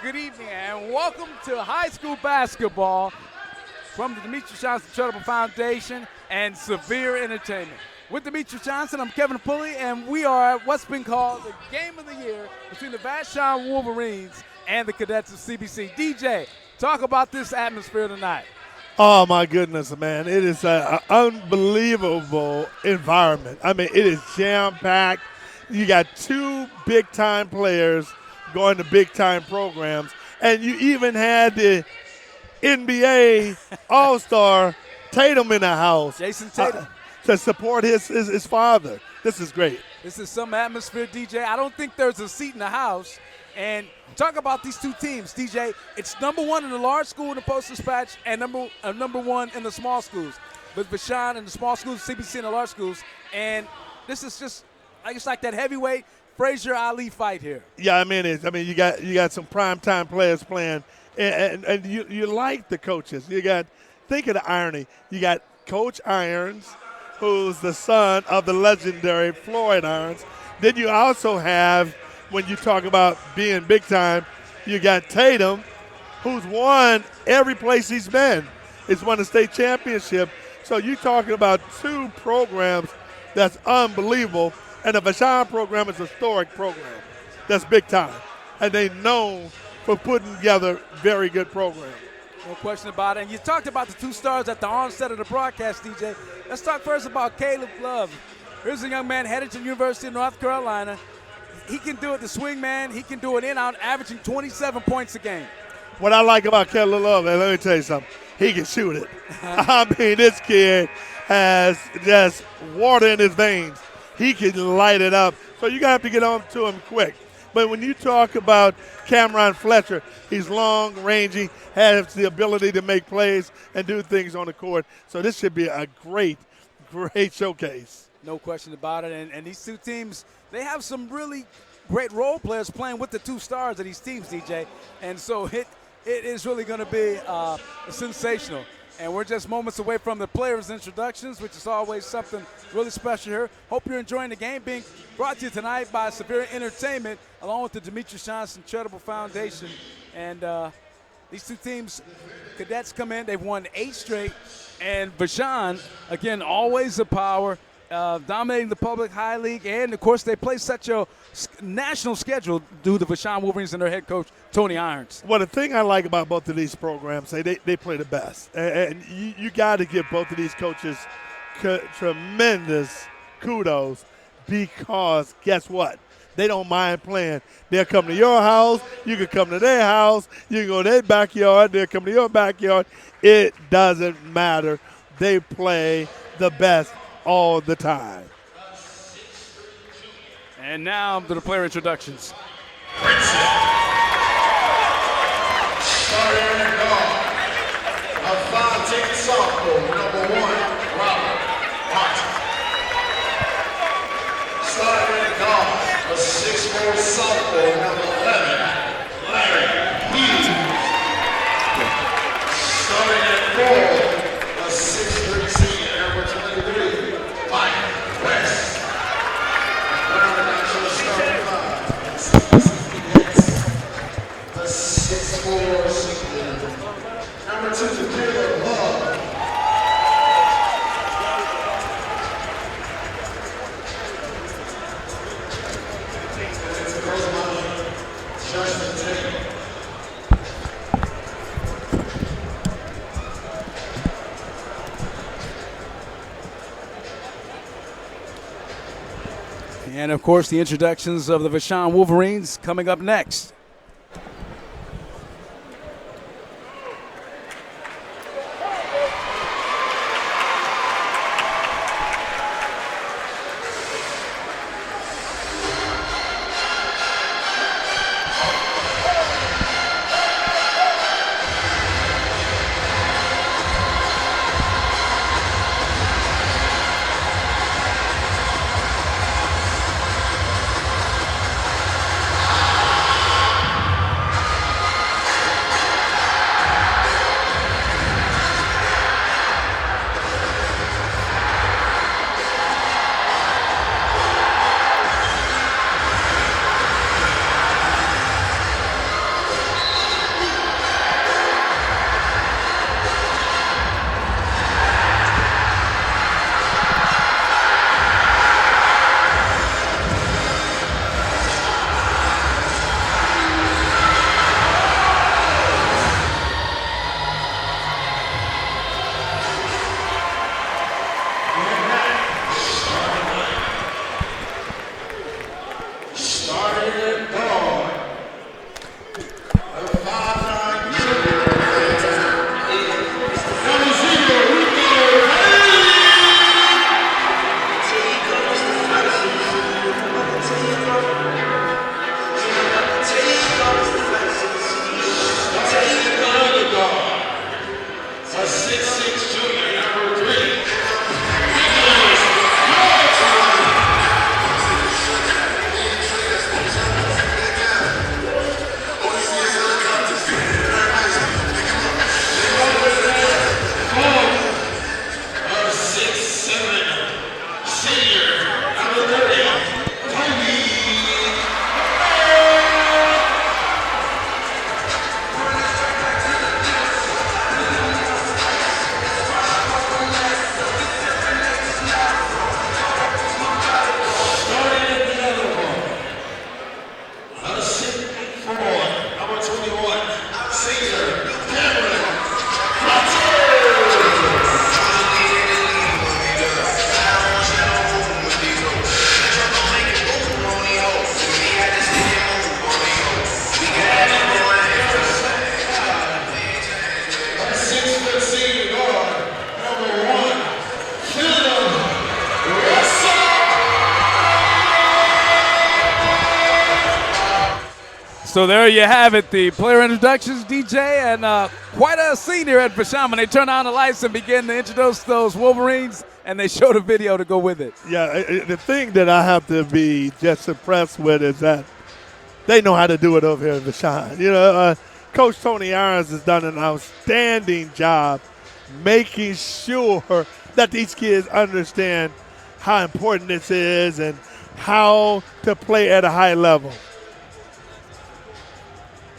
good evening, and welcome to high school basketball from the Demetrius Johnson Charitable Foundation and Severe Entertainment. With Demetrius Johnson, I'm Kevin Pulley, and we are at what's been called the game of the year between the Vashon Wolverines and the Cadets of CBC. DJ, talk about this atmosphere tonight. Oh, my goodness, man. It is an unbelievable environment. I mean, it is jam-packed. You got two big-time players going to big-time programs, and you even had the NBA All-Star Tatum in the house. Jason Tatum. To support his father. This is great. This is some atmosphere, DJ. I don't think there's a seat in the house. And talk about these two teams, DJ. It's number one in the large school in the Post-Dispatch and number one in the small schools. With Vashon in the small schools, CBC in the large schools. And this is just, it's like that heavyweight Frazier Ali fight here. Yeah, I mean, you got some primetime players playing, and you like the coaches. Think of the irony. You got Coach Irons, who's the son of the legendary Floyd Irons. Then you also have, when you talk about being big time, you got Tatum, who's won every place he's been. He's won the state championship. So you're talking about two programs that's unbelievable. And the Vashon program is a historic program. That's big time. And they're known for putting together very good programs. No question about it. And you talked about the two stars at the onset of the broadcast, DJ. Let's talk first about Caleb Love. Here's a young man headed to the University of North Carolina. He can do it, the swing man. He can do it in-out, averaging 27 points a game. What I like about Caleb Love, and let me tell you something, he can shoot it. I mean, this kid has just water in his veins. He can light it up. So you're going to have to get on to him quick. But when you talk about Cameron Fletcher, he's long, rangy, has the ability to make plays and do things on the court. So this should be a great showcase. No question about it. And these two teams, they have some really great role players playing with the two stars of these teams, DJ. And so it is really going to be sensational. And we're just moments away from the players' introductions, which is always something really special here. Hope you're enjoying the game being brought to you tonight by Severe Entertainment, along with the Demetrius Johnson Charitable Foundation. And these two teams, Cadets come in. They've won 8 straight. And Vashon, again, always a power, dominating the public high league. And, of course, they play such a national schedule due to the Vashon Wolverines and their head coach, Tony Irons. Well, the thing I like about both of these programs, they play the best. And you got to give both of these coaches tremendous kudos because guess what? They don't mind playing. They'll come to your house. You can come to their house. You can go to their backyard. They'll come to your backyard. It doesn't matter. They play the best all the time. And now to the player introductions. Starting in the guard, a 5'10" sophomore, number 1, Robert Martin. Starting in the guard, a 6'4" sophomore, number 11, Larry Hughes. Starting at 4, a 6'3" senior, number 23, Mike West. The 6'4" senior, number 2, Caleb Love. Justin Tatum. And, of course, the introductions of the Vashon Wolverines coming up next. So there you have it, the player introductions, DJ, and quite a scene here at Vashon when they turn on the lights and begin to introduce those Wolverines, and they showed a video to go with it. Yeah, the thing that I have to be just impressed with is that they know how to do it over here at Vashon. You know, Coach Tony Irons has done an outstanding job making sure that these kids understand how important this is and how to play at a high level.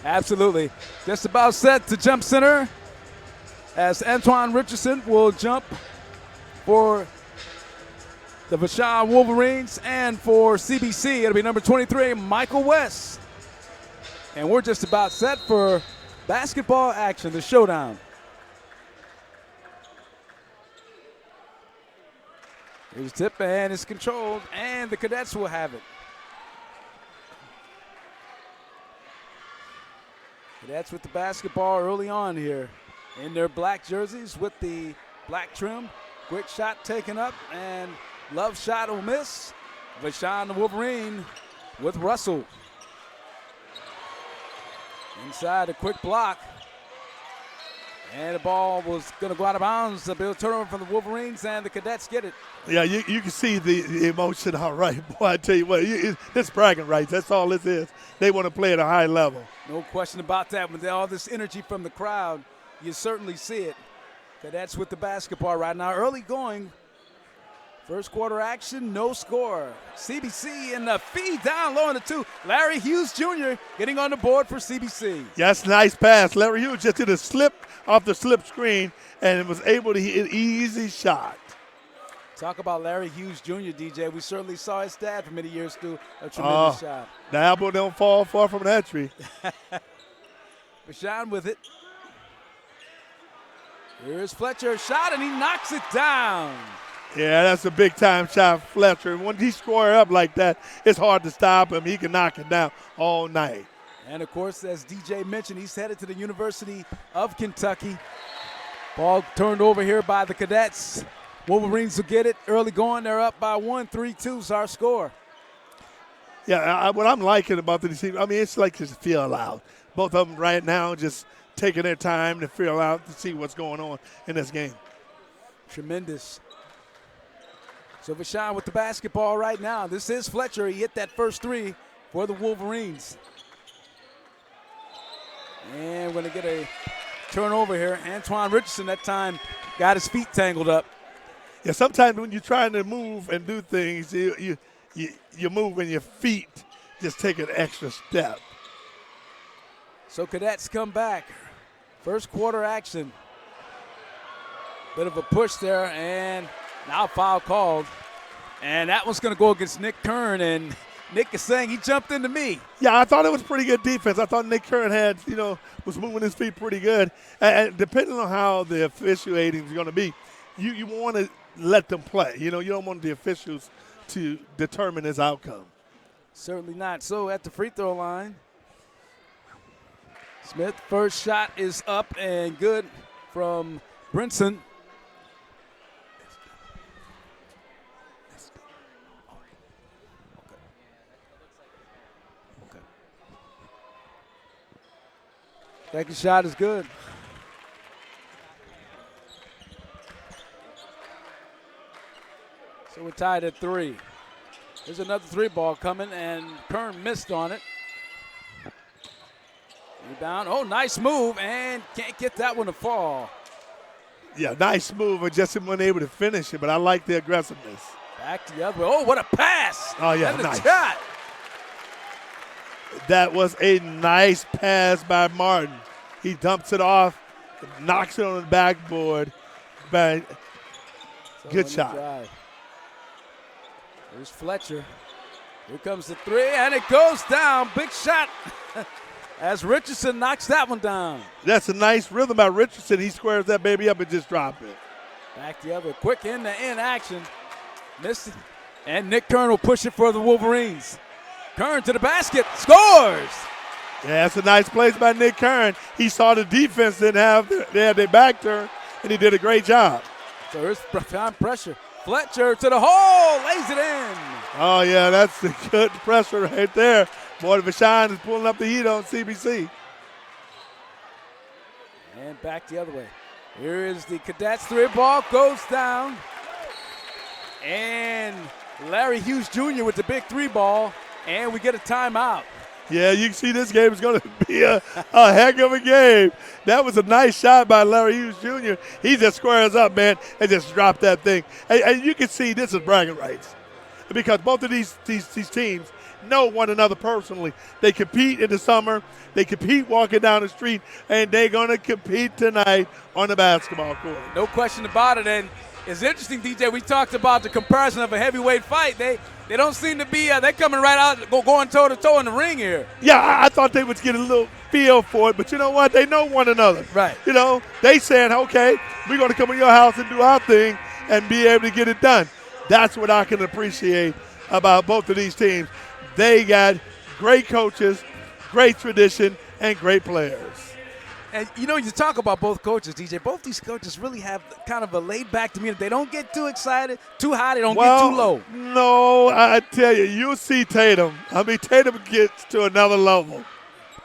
Absolutely. Just about set to jump center as Antoine Richardson will jump for the Vashon Wolverines, and for CBC, it'll be number 23, Michael West. And we're just about set for basketball action, the showdown. Here's tip, and it's controlled, and the Cadets will have it. Cadets with the basketball early on here in their black jerseys with the black trim. Quick shot taken up, and love shot will miss. Vashon the Wolverine with Russell. Inside a quick block. And the ball was going to go out of bounds. A big turnover from the Wolverines, and the Cadets get it. Yeah, you can see the emotion. All right, boy, I tell you what, it's bragging rights. That's all this is. They want to play at a high level. No question about that. With all this energy from the crowd, you certainly see it. Cadets with the basketball right now. Early going. First quarter action, no score. CBC in the feed down low in the 2. Larry Hughes Jr. getting on the board for CBC. Yes, nice pass. Larry Hughes just did a slip off the slip screen and was able to hit an easy shot. Talk about Larry Hughes Jr., DJ. We certainly saw his dad for many years do a tremendous shot. The apple don't fall far from that tree. Vashon with it. Here's Fletcher, shot, and he knocks it down. Yeah, that's a big-time shot, Fletcher. When he square up like that, it's hard to stop him. He can knock it down all night. And, of course, as DJ mentioned, he's headed to the University of Kentucky. Ball turned over here by the Cadets. Wolverines will get it early going. They're up by 1, 3-2 is our score. Yeah, what I'm liking about the team, I mean, it's like just feel out. Both of them right now just taking their time to feel out to see what's going on in this game. Tremendous. So Vashon with the basketball right now. This is Fletcher. He hit that first 3 for the Wolverines. And we're going to get a turnover here. Antoine Richardson that time got his feet tangled up. Yeah, sometimes when you're trying to move and do things, you move and your feet just take an extra step. So Cadets come back. First quarter action. Bit of a push there, and now foul called. And that one's going to go against Nick Kern, and Nick is saying he jumped into me. Yeah, I thought it was pretty good defense. I thought Nick Kern was moving his feet pretty good. And depending on how the officiating is going to be, you want to let them play. You don't want the officials to determine his outcome. Certainly not. So at the free throw line, Smith, first shot is up and good from Brinson. Second shot is good. So we're tied at 3. There's another 3 ball coming, and Kern missed on it. Rebound. Oh, nice move, and can't get that one to fall. Yeah, nice move, and just wasn't able to finish it, but I like the aggressiveness. Back to the other way. Oh, what a pass. Oh, yeah, and nice. A shot. That was a nice pass by Martin. He dumps it off, knocks it on the backboard. Bang. Good shot. Here's Fletcher. Here comes the 3, and it goes down. Big shot as Richardson knocks that one down. That's a nice rhythm by Richardson. He squares that baby up and just drops it. Back the other. Quick in-to-in action. Missed it. And Nick Kern will push it for the Wolverines. Kern to the basket. Scores! Yeah, that's a nice place by Nick Kern. He saw the defense they had their back turned, and he did a great job. So here's pressure. Fletcher to the hole, lays it in. Oh, yeah, that's the good pressure right there Boy, Vashon is pulling up the heat on CBC. And back the other way. Here is the Cadets. 3-ball goes down. And Larry Hughes Jr. with the big 3-ball. And we get a timeout. Yeah, you can see this game is going to be a heck of a game. That was a nice shot by Larry Hughes Jr. He just squares up, man, and just dropped that thing. And you can see this is bragging rights because both of these teams know one another personally. They compete in the summer. They compete walking down the street, and they're going to compete tonight on the basketball court. No question about it. And it's interesting, DJ, we talked about the comparison of a heavyweight fight. They don't seem to be they're coming right out, going toe-to-toe in the ring here. Yeah, I thought they would get a little feel for it, but you know what? They know one another. Right. You know, they saying, okay, we're going to come in your house and do our thing and be able to get it done. That's what I can appreciate about both of these teams. They got great coaches, great tradition, and great players. And, you know, you talk about both coaches, DJ. Both these coaches really have kind of a laid-back demeanor. They don't get too excited, too high. They don't get too low. No, I tell you, you'll see Tatum. I mean, Tatum gets to another level.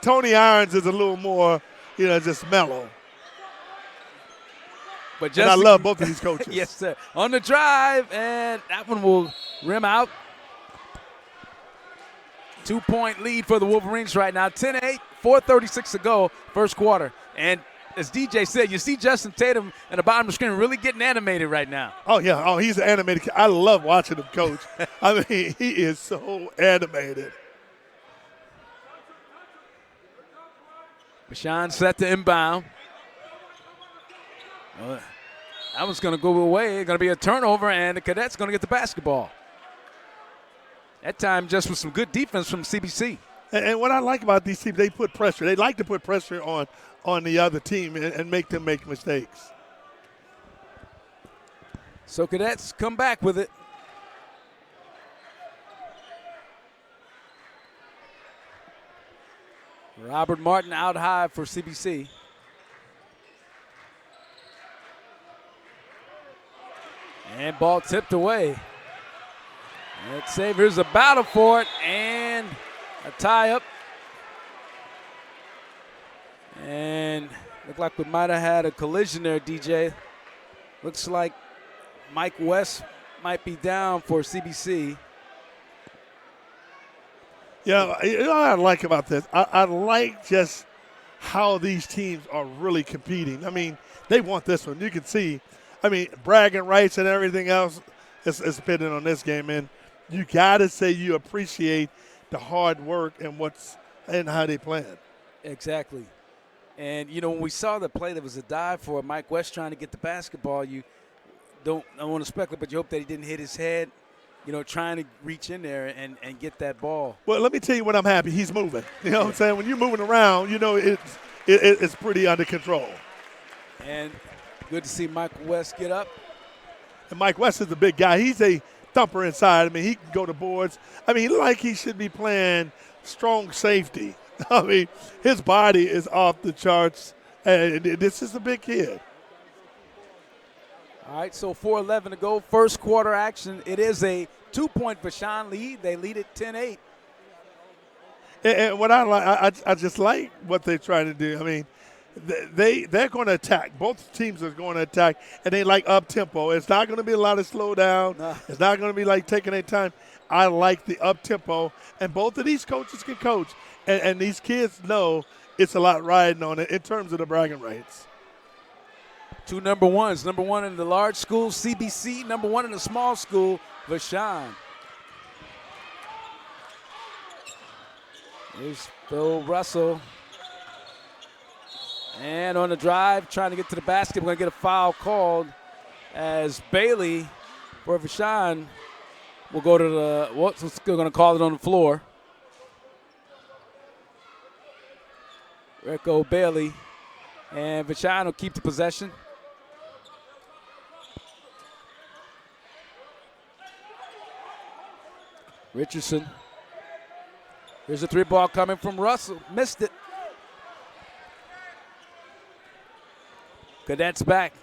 Tony Irons is a little more, just mellow. But I love both of these coaches. Yes, sir. On the drive, and that one will rim out. 2-point lead for the Wolverines right now. 10-8, 4:36 to go, first quarter. And as DJ said, you see Justin Tatum at the bottom of the screen really getting animated right now. Oh, yeah. Oh, he's an animated kid. I love watching him coach. I mean, he is so animated. Vashon set to inbound. That one's going to go away. Going to be a turnover, and the Cadets going to get the basketball. That time just with some good defense from CBC. And what I like about these teams, they put pressure. They like to put pressure on the other team and make them make mistakes. So Cadets come back with it. Robert Martin out high for CBC. And ball tipped away. Let's save. Here's a battle for it and a tie-up. And looked like we might have had a collision there, DJ. Looks like Mike West might be down for CBC. Yeah, you know what I like about this? I like just how these teams are really competing. I mean, they want this one. You can see, bragging rights and everything else is dependent on this game. And you got to say you appreciate the hard work and how they play it. Exactly. And, when we saw the play, there was a dive for Mike West trying to get the basketball. I want to speculate, but you hope that he didn't hit his head, trying to reach in there and get that ball. Well, let me tell you what I'm happy. He's moving. You know what I'm saying? When you're moving around, it's pretty under control. And good to see Mike West get up. And Mike West is a big guy. He's a thumper inside. He can go to boards. He should be playing strong safety. His body is off the charts, and this is a big kid. All right, so 4:11 to go, first quarter action. It is a 2-point Vashon lead. They lead it 10-8. And what I like, I just like what they're trying to do. They're going to attack. Both teams are going to attack, and they like up-tempo. It's not going to be a lot of slowdown. No. It's not going to be like taking their time. I like the up-tempo, and both of these coaches can coach. And these kids know it's a lot riding on it in terms of the bragging rights. Two number ones. Number one in the large school, CBC. Number one in the small school, Vashon. There's Phil Russell. And on the drive, trying to get to the basket. We're going to get a foul called as Bailey for Vashon will go to the, what's still going to call it on the floor. Rico Bailey. And Vashon will keep the possession. Richardson. Here's a 3-ball coming from Russell. Missed it. Cadets back.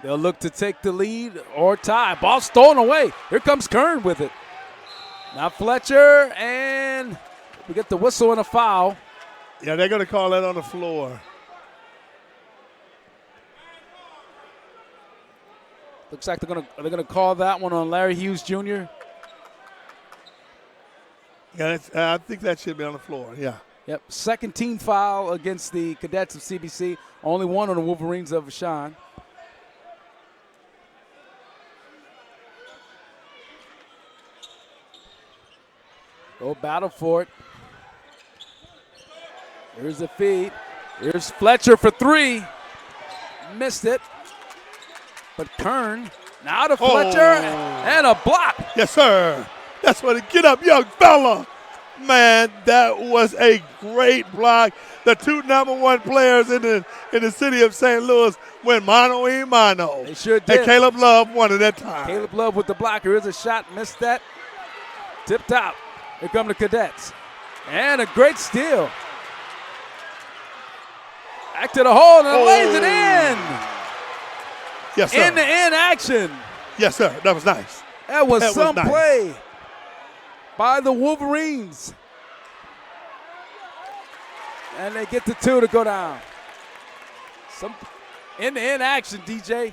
They'll look to take the lead or tie. Ball stolen away. Here comes Kern with it. Now Fletcher, and We get the whistle and a foul. Yeah, they're going to call that on the floor. Looks like they're gonna call that one on Larry Hughes Jr. Yeah, I think that should be on the floor. Yeah. Yep, second team foul against the Cadets of CBC. Only one on the Wolverines of Vashon. Go battle for it. Here's the feed. Here's Fletcher for three. Missed it. But Kern now to Fletcher and a block. Yes, sir. That's what it. Get up, young fella. Man, that was a great block. The two #1 players in the city of St. Louis went mano a mano. They sure did. And Caleb Love won it that time. Caleb Love with the blocker. Here's a shot. Missed that. Tipped out. Here come the Cadets. And a great steal. Back to the hole and lays it in. Yes, sir. In action. Yes, sir. That was nice. That was some nice. play by the Wolverines. And they get the two to go down. Some in action, DJ.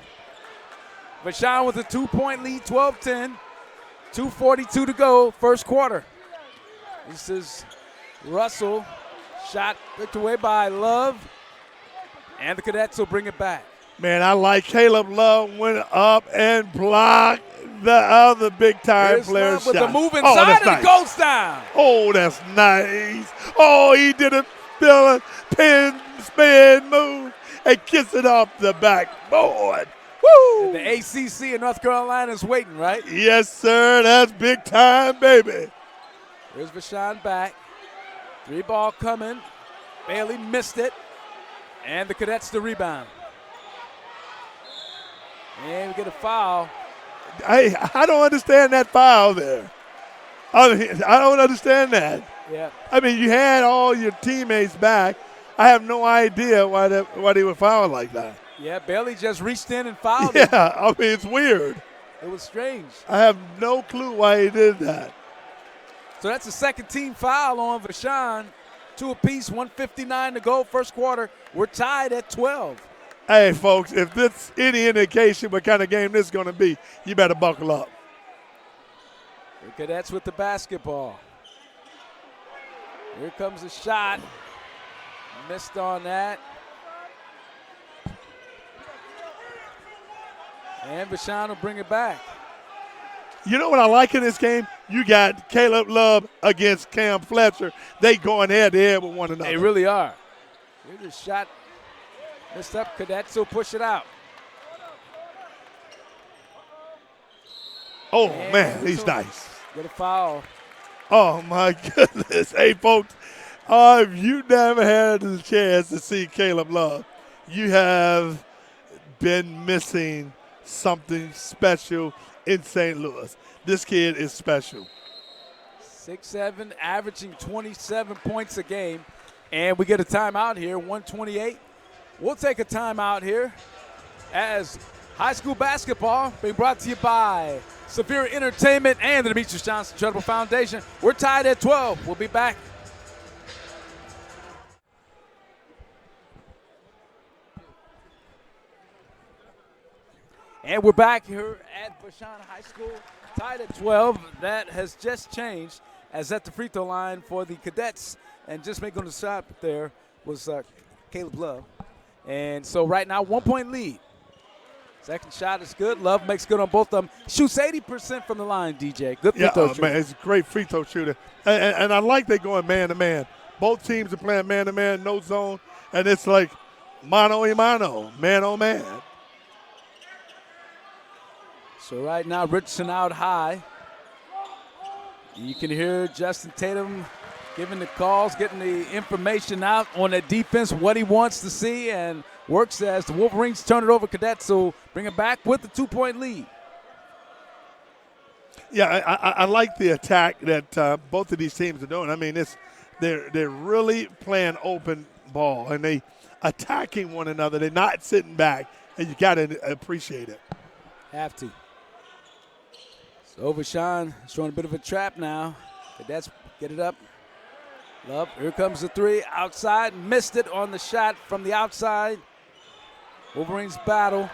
Vashon with a 2-point lead, 12-10. 2:42 to go, first quarter. This is Russell. Shot picked away by Love. And the Cadets will bring it back. Man, I like Caleb Love went up and blocked the other big-time player shot. With the move inside and nice. It goes down. Oh, that's nice. Oh, he did a pin spin move and kiss it off the backboard. Woo! And the ACC in North Carolina is waiting, right? Yes, sir. That's big time, baby. Here's Vashon back. 3-ball coming. Bailey missed it. And the Cadets the rebound. And we get a foul. I don't understand that foul there. I don't understand that. Yeah. I mean, you had all your teammates back. I have no idea why they were fouled like that. Yeah, Bailey just reached in and fouled him. Yeah, I mean, it's weird. It was strange. I have no clue why he did that. So that's the second team foul on Vashon. 2 apiece, 1:59 to go, first quarter. We're tied at 12. Hey, folks, if this any indication what kind of game this is going to be, you better buckle up. The Cadets with the basketball. Here comes a shot. Missed on that. And Vashon will bring it back. You know what I like in this game? You got Caleb Love against Cam Fletcher. They going head-to-head with one another. They really are. Here's a shot. Missed up. Cadets will push it out. Oh, And man, he's nice. Get a foul. Oh, my goodness. Hey, folks, if you never had the chance to see Caleb Love, you have been missing something special in St. Louis. This kid is special. 6'7", averaging 27 points a game. And we get a timeout here, 1:28. We'll take a timeout here as high school basketball being brought to you by Severe Entertainment and the Demetrius Johnson Charitable Foundation. We're tied at 12. We'll be back. And we're back here at Vashon High School, tied at 12. That has just changed as at the free throw line for the Cadets. And just making the shot there was Caleb Love. And so right now, 1-point lead. Second shot is good. Love makes good on both of them. Shoots 80% from the line, DJ. Good free throw shooter. Man, it's a great free throw shooter. And I like they going man-to-man. Both teams are playing man-to-man, no zone. And it's like mano a mano, man-on-man. So right now, Richardson out high. You can hear Justin Tatum giving the calls, getting the information out on that defense, what he wants to see, and works as the Wolverines turn it over. Cadets will bring it back with the 2-point lead. Yeah, I like the attack that both of these teams are doing. I mean, they're really playing open ball, and they attacking one another. They're not sitting back, and you got to appreciate it. Have to. So Vashon showing a bit of a trap now. Cadets get it up. Love, here comes the three. Outside, missed it on the shot from the outside. Wolverines battle.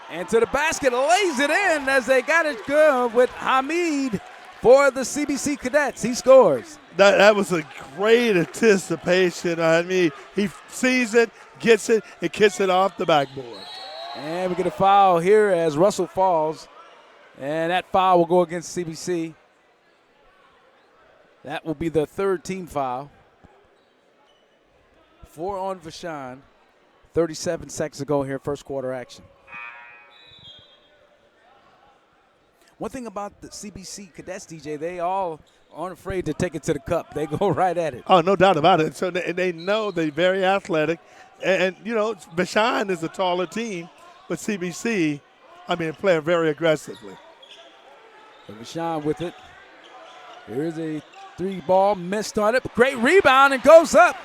And to the basket, lays it in as they got it good with Hamid for the CBC Cadets. He scores. That was a great anticipation. I mean, he sees it, gets it, and kicks it off the backboard. And we get a foul here as Russell falls. And that foul will go against CBC. That will be the third team foul. 4 on Vashon. 37 seconds to go here, first quarter action. One thing about the CBC Cadets, DJ, they all aren't afraid to take it to the cup. They go right at it. Oh, no doubt about it. So they know they're very athletic. And you know, Vashon is a taller team, but CBC, play very aggressively. So Vashon with it. Here's a 3-ball, missed on it. Great rebound and goes up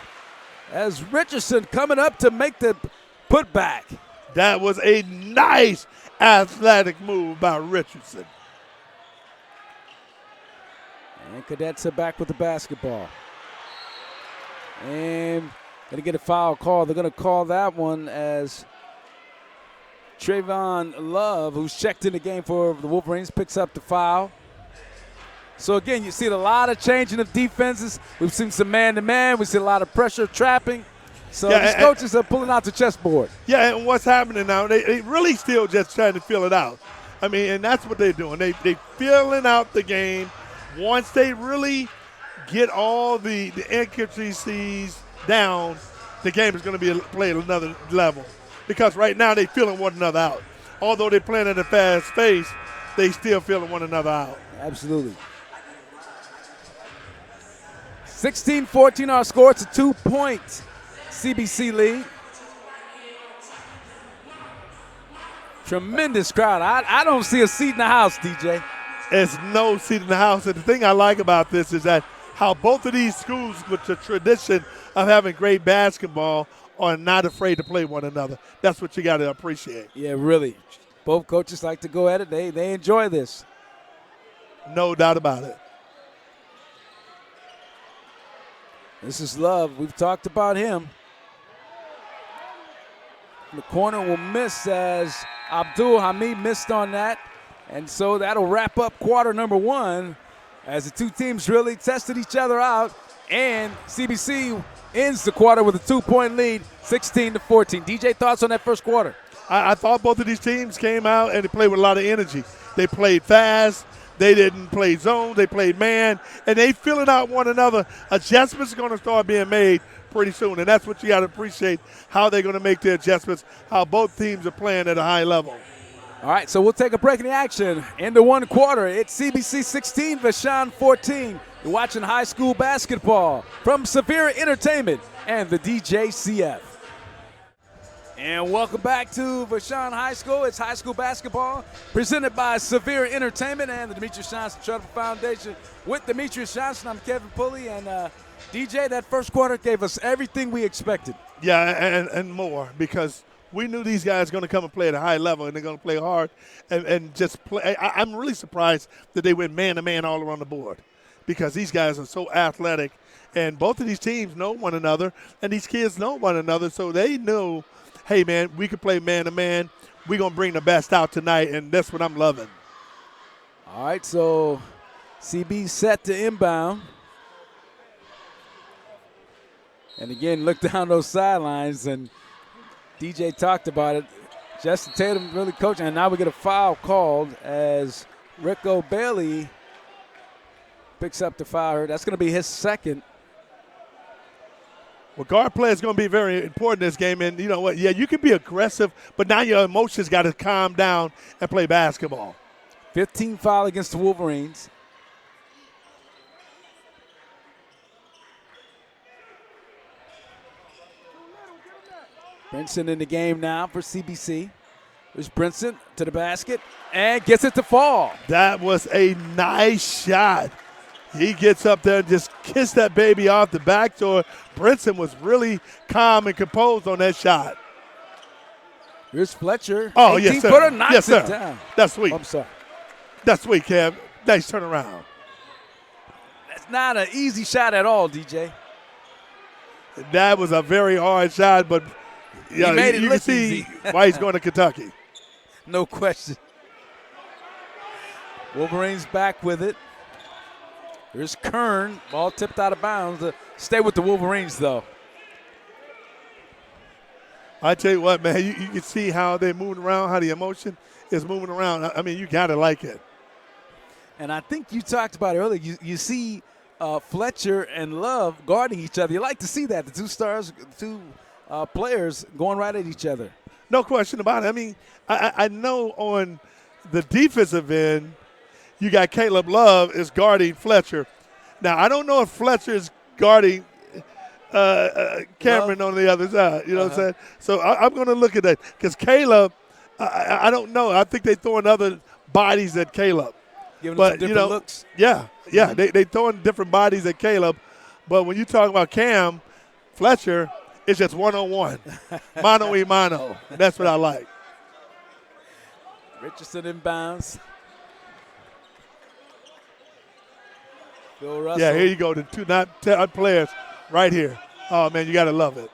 as Richardson coming up to make the putback. That was a nice athletic move by Richardson. And Cadets are back with the basketball. And going to get a foul call. They're going to call that one as Trayvon Love, who's checked in the game for the Wolverines, picks up the foul. So, again, you see a lot of changing of defenses. We've seen some man-to-man. We've seen a lot of pressure trapping. So these coaches are pulling out the chessboard. Yeah, and what's happening now, they really still just trying to feel it out. And that's what they're doing. They feeling out the game. Once they really get all the intricacies down, the game is going to be played at another level. Because right now they're feeling one another out. Although they're playing at a fast pace, they still feeling one another out. Absolutely. 16-14 our score. It's a 2-point CBC lead. Tremendous crowd. I don't see a seat in the house, DJ. There's no seat in the house. And the thing I like about this is that how both of these schools with the tradition of having great basketball are not afraid to play one another. That's what you got to appreciate. Yeah, really. Both coaches like to go at it. They enjoy this. No doubt about it. This is Love. We've talked about him. The corner will miss as Abdul Hamid missed on that. And so that'll wrap up quarter number 1 as the two teams really tested each other out. And CBC ends the quarter with a 2-point lead, 16-14. DJ, thoughts on that first quarter? I thought both of these teams came out and they played with a lot of energy. They played fast. They didn't play zone. They played man. And they filling out one another. Adjustments are going to start being made pretty soon. And that's what you got to appreciate, how they're going to make the adjustments, how both teams are playing at a high level. All right, so we'll take a break in the action. Into one quarter, it's CBC 16, Vashon 14. You're watching high school basketball from Severe Entertainment and the DJCF. And welcome back to Vashon High School. It's high school basketball presented by Severe Entertainment and the Demetrius Johnson Charitable Foundation. With Demetrius Johnson, I'm Kevin Pulley. And DJ, that first quarter gave us everything we expected. Yeah, and more, because we knew these guys going to come and play at a high level, and they're going to play hard and just play. I'm really surprised that they went man-to-man all around the board, because these guys are so athletic, and both of these teams know one another, and these kids know one another, so they knew, hey, man, we can play man-to-man. We're going to bring the best out tonight, and that's what I'm loving. All right, so CB set to inbound. And again, look down those sidelines, and DJ talked about it. Justin Tatum really coaching, and now we get a foul called as Rico Bailey picks up the foul. That's going to be his second. Well, guard play is going to be very important in this game, and you know what? Yeah, you can be aggressive, but now your emotions got to calm down and play basketball. 15 foul against the Wolverines. Brinson in the game now for CBC. There's Brinson to the basket and gets it to fall. That was a nice shot. He gets up there and just kissed that baby off the back door. Brinson was really calm and composed on that shot. Here's Fletcher. Oh, yes, sir. 18-footer, knocks yes, sir. it down. That's sweet. I'm sorry. That's sweet, Kev. Nice turnaround. It's not an easy shot at all, DJ. That was a very hard shot, but He made it you look can see easy. why he's going to Kentucky. No question. Wolverines back with it. Here's Kern. Ball tipped out of bounds. Stay with the Wolverines, though. I tell you what, man, you can see how they're moving around, how the emotion is moving around. I mean, you got to like it. And I think you talked about it earlier. You see Fletcher and Love guarding each other. You like to see that, the two stars, two players going right at each other. No question about it. I mean, I know on the defensive end, you got Caleb Love is guarding Fletcher. Now, I don't know if Fletcher is guarding Cameron on the other side. You know what I'm saying? So I'm going to look at that because Caleb, I don't know. I think they're throwing other bodies at Caleb. Giving him some different looks. Yeah. They throwing different bodies at Caleb. But when you talk about Cam, Fletcher, it's just one-on-one, mano-y-mano. That's what I like. Richardson inbounds. Phil Russell. Yeah, here you go. The two top players right here. Oh, man, you got to love it.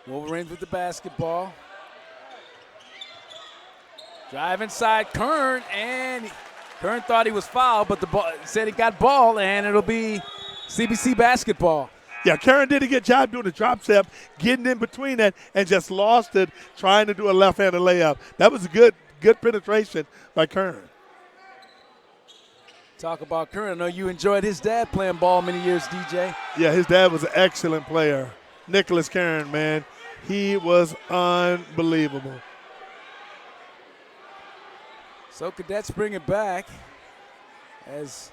Wolverines with the basketball. Drive inside Kern, and Kern thought he was fouled, but the ball said he got ball, and it'll be CBC basketball. Yeah, Karen did a good job doing the drop step, getting in between that, and just lost it trying to do a left-handed layup. That was a good penetration by Kern. Talk about Kern. I know you enjoyed his dad playing ball many years, DJ. Yeah, his dad was an excellent player. Nicholas Kern, man. He was unbelievable. So Cadets bring it back as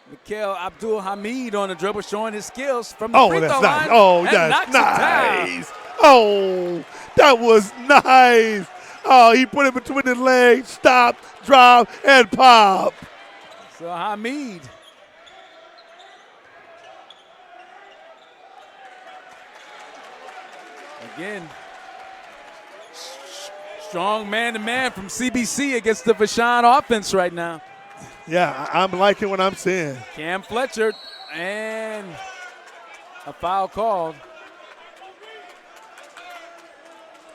Mikhail Abdul-Hamid on the dribble showing his skills from the free throw line. Oh, that's nice. Oh, that was nice. Oh, he put it between his legs, stop, drop, and pop. So Hamid. Again, strong man-to-man from CBC against the Vashon offense right now. Yeah, I'm liking what I'm seeing. Cam Fletcher, and a foul called.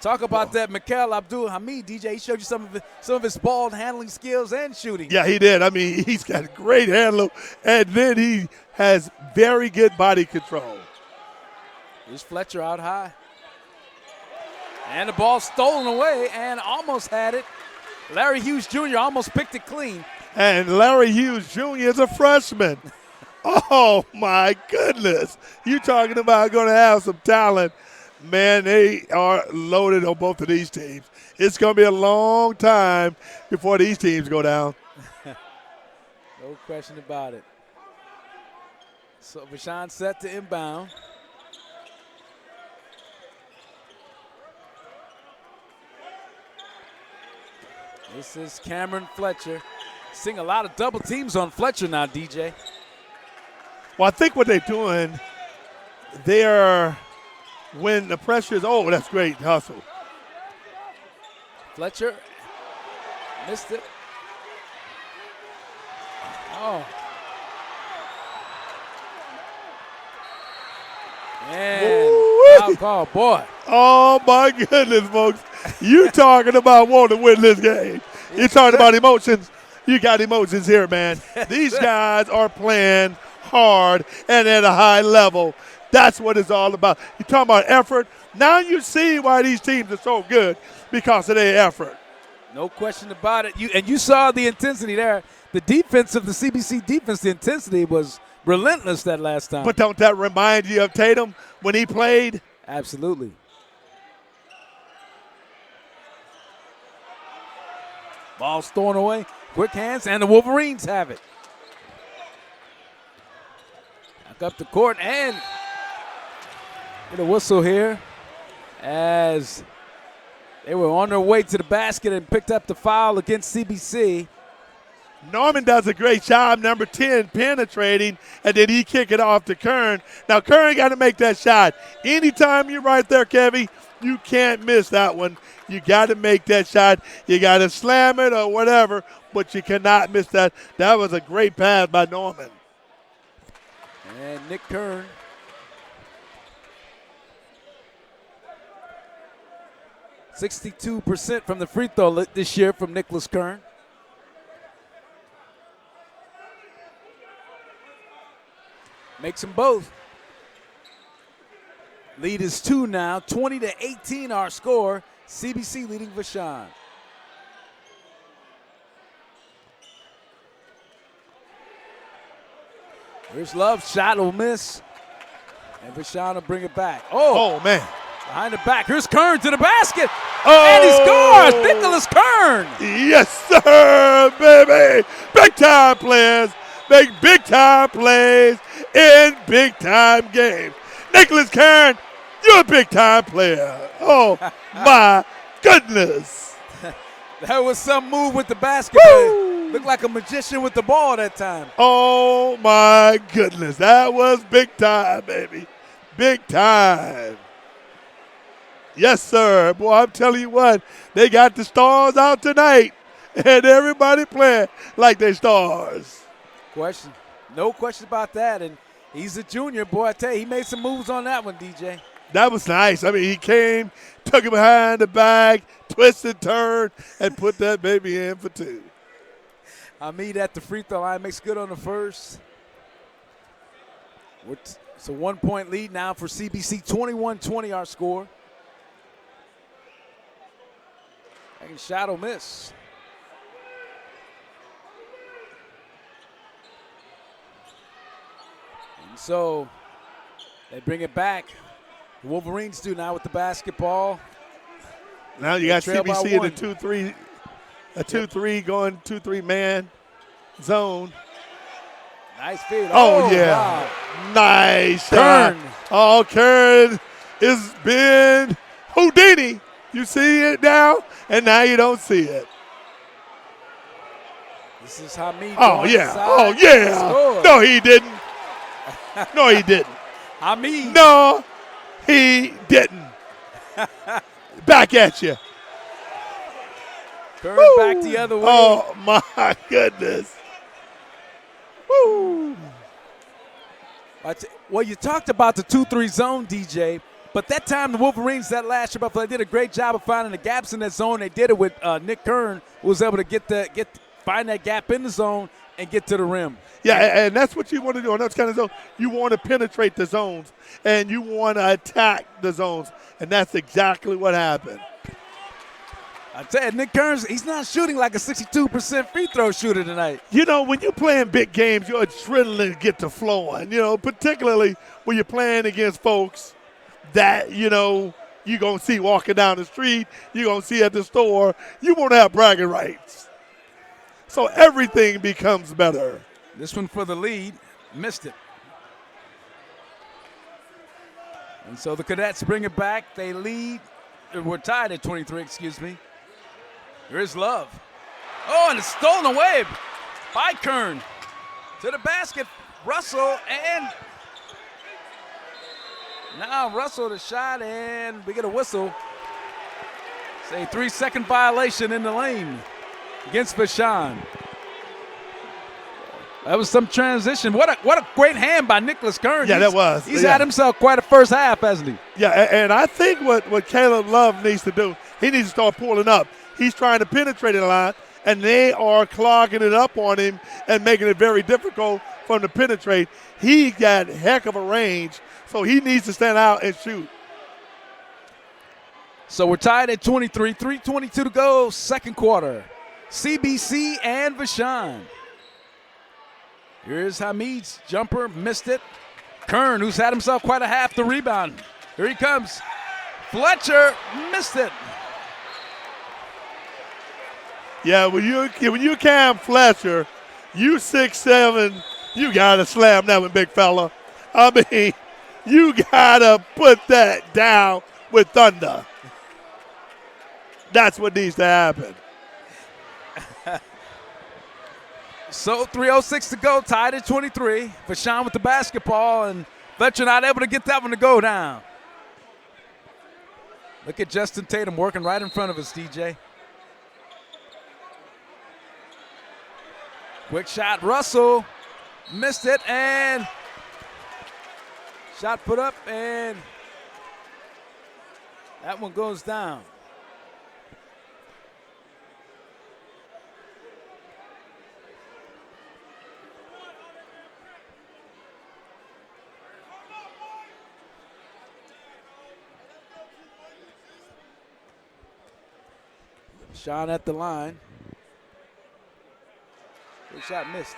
Talk about that Mikhail Abdul-Hamid, DJ. He showed you some of his ball handling skills and shooting. Yeah, he did. I mean, he's got a great handle, and then he has very good body control. Here's Fletcher out high. And the ball stolen away and almost had it. Larry Hughes Jr. almost picked it clean. And Larry Hughes Jr. is a freshman. Oh, my goodness. You talking about going to have some talent. Man, they are loaded on both of these teams. It's going to be a long time before these teams go down. No question about it. So Vashon set to inbound. This is Cameron Fletcher. Seeing a lot of double teams on Fletcher now, DJ. Well, I think what they're doing, when the pressure is, oh, that's great, hustle. Fletcher missed it. Oh. And foul call, boy. Oh, my goodness, folks. You talking about wanting to win this game. You're talking about emotions. You got emotions here, man. These guys are playing hard and at a high level. That's what it's all about. You're talking about effort. Now you see why these teams are so good, because of their effort. No question about it. You saw the intensity there. The defense of the CBC defense, the intensity was relentless that last time. But don't that remind you of Tatum when he played? Absolutely. Ball stolen away. Quick hands, and the Wolverines have it. Back up the court, and get a whistle here as they were on their way to the basket and picked up the foul against CBC. Norman does a great job, number 10, penetrating, and then he kick it off to Kern. Now, Kern got to make that shot. Anytime you're right there, Kevy, you can't miss that one. You got to make that shot. You got to slam it or whatever, but you cannot miss that. That was a great pass by Norman. And Nick Kern. %62% from the free throw this year from Nicholas Kern. Makes them both. Lead is 2 now, 20-18 our score. CBC leading Vashon. Here's Love, shot will miss. And Vashon will bring it back. Oh man. Behind the back, here's Kern to the basket. Oh. And he scores, Nicholas Kern. Yes, sir, baby. Big time players make big time plays in big time games. Nicholas Kern, you're a big time player. Oh, my goodness. That was some move with the basketball. Looked like a magician with the ball that time. Oh, my goodness. That was big time, baby. Big time. Yes, sir. Boy, I'm telling you what, they got the stars out tonight, and everybody playing like they stars. No question about that. And he's a junior, boy. I tell you, he made some moves on that one, DJ. That was nice. I mean, he came, took it behind the back, twisted, turned, and put that baby in for 2. Hamid at the free throw line makes good on the first. It's a 1-point lead now for CBC, 21-20 our score. Second shot will miss. And so they bring it back. The Wolverines do now with the basketball. Now you got Trail by CBC in one. a 2-3 going 2-3 man zone. Nice feed. Oh, yeah. Wow. Nice Kern. shot. Oh, Kern is been Houdini. You see it now, and now you don't see it. This is Hamid. Oh, yeah. Oh, yeah. No, he didn't. No, he didn't. Hamid. No, he didn't. Back at you. Kern back the other way. Oh, my goodness. Woo. Well, you talked about the 2-3 zone, DJ, but that time the Wolverines, that last year, they did a great job of finding the gaps in that zone. They did it with Nick Kern, who was able to find that gap in the zone and get to the rim. Yeah, and that's what you want to do. On that kind of zone, you want to penetrate the zones, and you want to attack the zones, and that's exactly what happened. I tell you, Nick Kern, he's not shooting like a 62% free throw shooter tonight. You know, when you're playing big games, your adrenaline get to flowing, particularly when you're playing against folks that, you're going to see walking down the street, you're going to see at the store. You want to have bragging rights. So everything becomes better. This one for the lead, missed it. And so the Cadets bring it back. They lead. We're tied at 23, excuse me. Here is Love. Oh, and it's stolen away by Kern. To the basket, Russell, and now Russell the shot, and we get a whistle. It's a 3-second violation in the lane against Vashon. That was some transition. What a great hand by Nicholas Kern. Yeah, that was. He's had himself quite a first half, hasn't he? Yeah, and I think what Caleb Love needs to do, he needs to start pulling up. He's trying to penetrate it a lot, and they are clogging it up on him and making it very difficult for him to penetrate. He got a heck of a range, so he needs to stand out and shoot. So we're tied at 23, 3:22 to go, second quarter. CBC and Vashon. Here's Hamid's jumper, missed it. Kern, who's had himself quite a half the rebound. Here he comes. Fletcher missed it. Yeah, when you Cam Fletcher, you 6'7", you gotta slam that one, big fella. I mean, you gotta put that down with thunder. That's what needs to happen. So 3:06 to go, tied at 23. Vashon with the basketball, and Fletcher not able to get that one to go down. Look at Justin Tatum working right in front of us, DJ. Quick shot, Russell missed it, and shot put up, and that one goes down. Vashon at the line. Good shot missed.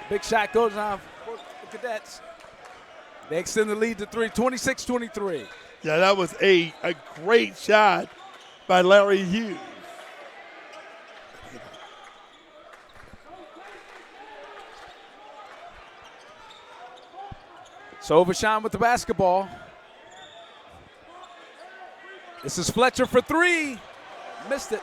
Big shot goes on for the Cadets. They extend the lead to 26-23. Yeah, that was a great shot by Larry Hughes. So Vashon with the basketball. This is Fletcher for three. Missed it.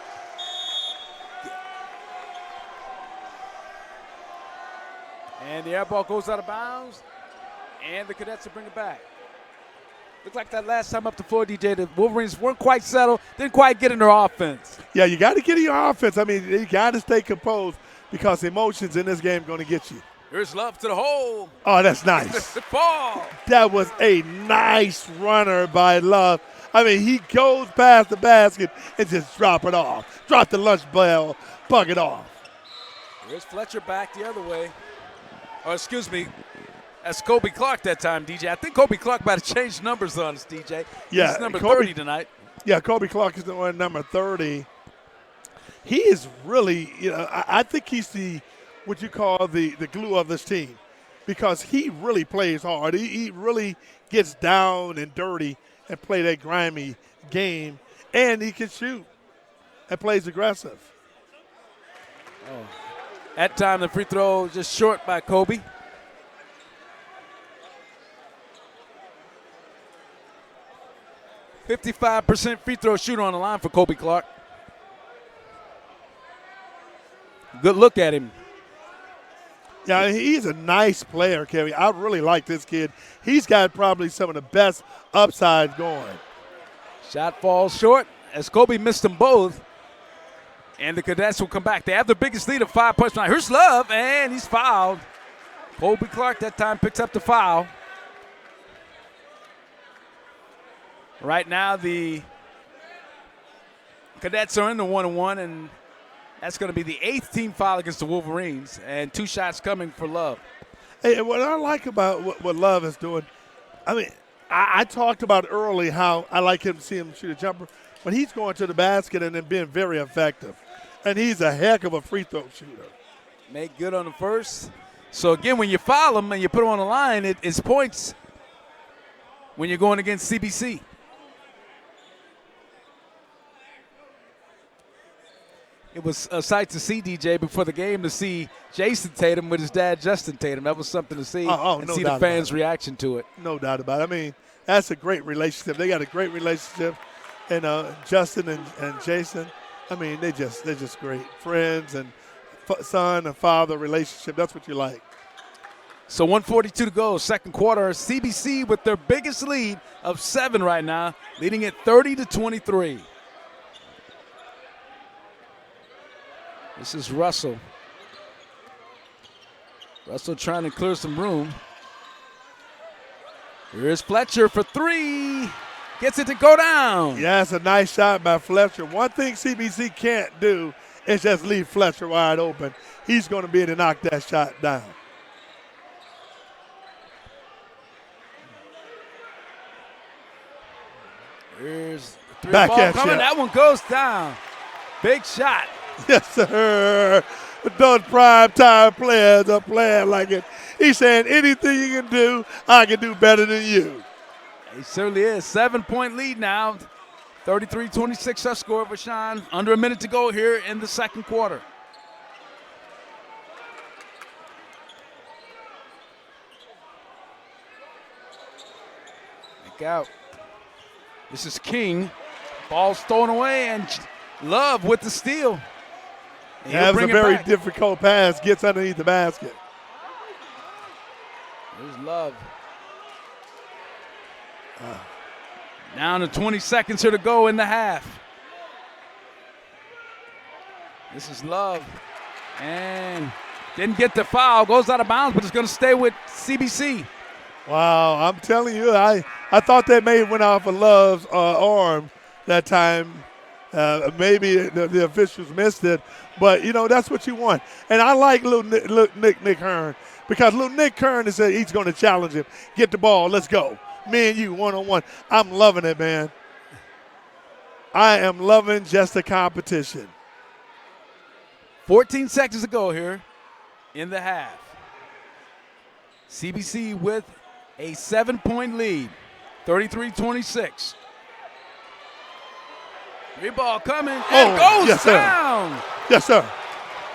And the air ball goes out of bounds, and the Cadets will bring it back. Looked like that last time up the floor, DJ, the Wolverines weren't quite settled, didn't quite get in their offense. Yeah, you got to get in your offense. I mean, you got to stay composed because emotions in this game are going to get you. Here's Love to the hole. Oh, that's nice. Ball. That was a nice runner by Love. I mean, he goes past the basket and just drop it off. Drop the lunch bell, bucket off. Here's Fletcher back the other way. Or excuse me, that's Kobe Clark that time, DJ. I think Kobe Clark might have changed numbers on us, DJ. Yeah, he's number Kobe, 30 tonight. Yeah, Kobe Clark is the one number 30. He is really, I think he's the what you call the glue of this team because he really plays hard. He really gets down and dirty and play that grimy game, and he can shoot and plays aggressive. Oh. At time, the free throw just short by Kobe. .55% free throw shooter on the line for Kobe Clark. Good look at him. Yeah, he's a nice player, Kerry. I really like this kid. He's got probably some of the best upside going. Shot falls short as Kobe missed them both. And the Cadets will come back. They have the biggest lead of 5 points tonight. Here's Love, and he's fouled. Kobe Clark that time picks up the foul. Right now, the Cadets are in the 1-1, and that's going to be the 8th team foul against the Wolverines, and 2 shots coming for Love. Hey, what I like about what Love is doing, I mean, I talked about early how I like him to see him shoot a jumper, but he's going to the basket and then being very effective. And he's a heck of a free throw shooter. Make good on the first. So, again, when you foul him and you put him on the line, it's points when you're going against CBC. It was a sight to see, DJ, before the game to see Jason Tatum with his dad, Justin Tatum. That was something to see and no see doubt the fans' reaction to it. No doubt about it. I mean, that's a great relationship. They got a great relationship. And Justin and Jason, I mean, they're just great friends and son and father relationship. That's what you like. So 1:42 to go, second quarter. CBC with their biggest lead of 7 right now, leading it 30-23. This is Russell. Russell trying to clear some room. Here's Fletcher for 3. Gets it to go down. Yeah, it's a nice shot by Fletcher. One thing CBC can't do is just leave Fletcher wide open. He's going to be able to knock that shot down. Here's Back ball at coming. you. That one goes down. Big shot. Yes, sir. Those prime time players are playing like it. He's saying anything you can do, I can do better than you. He certainly is. 7-point lead now. 33-26 our score, Vashon. Under a minute to go here in the second quarter. Back out. This is King. Ball stolen away, and Love with the steal. Has a very difficult pass, gets underneath the basket. There's Love. Down to 20 seconds here to go in the half. This is Love. And didn't get the foul. Goes out of bounds, but it's going to stay with CBC. Wow, I'm telling you, I thought that may have went off of Love's arm that time. Maybe the officials missed it, but, you know, that's what you want. And I like little Nick Hearn, because little Nick Hearn is he's going to challenge him. Get the ball, let's go. Me and you, one-on-one. I'm loving it, man. I am loving just the competition. 14 seconds to go here in the half. CBC with a 7-point lead, 33-26. Three ball coming, and goes yes, down. Sir. Yes, sir.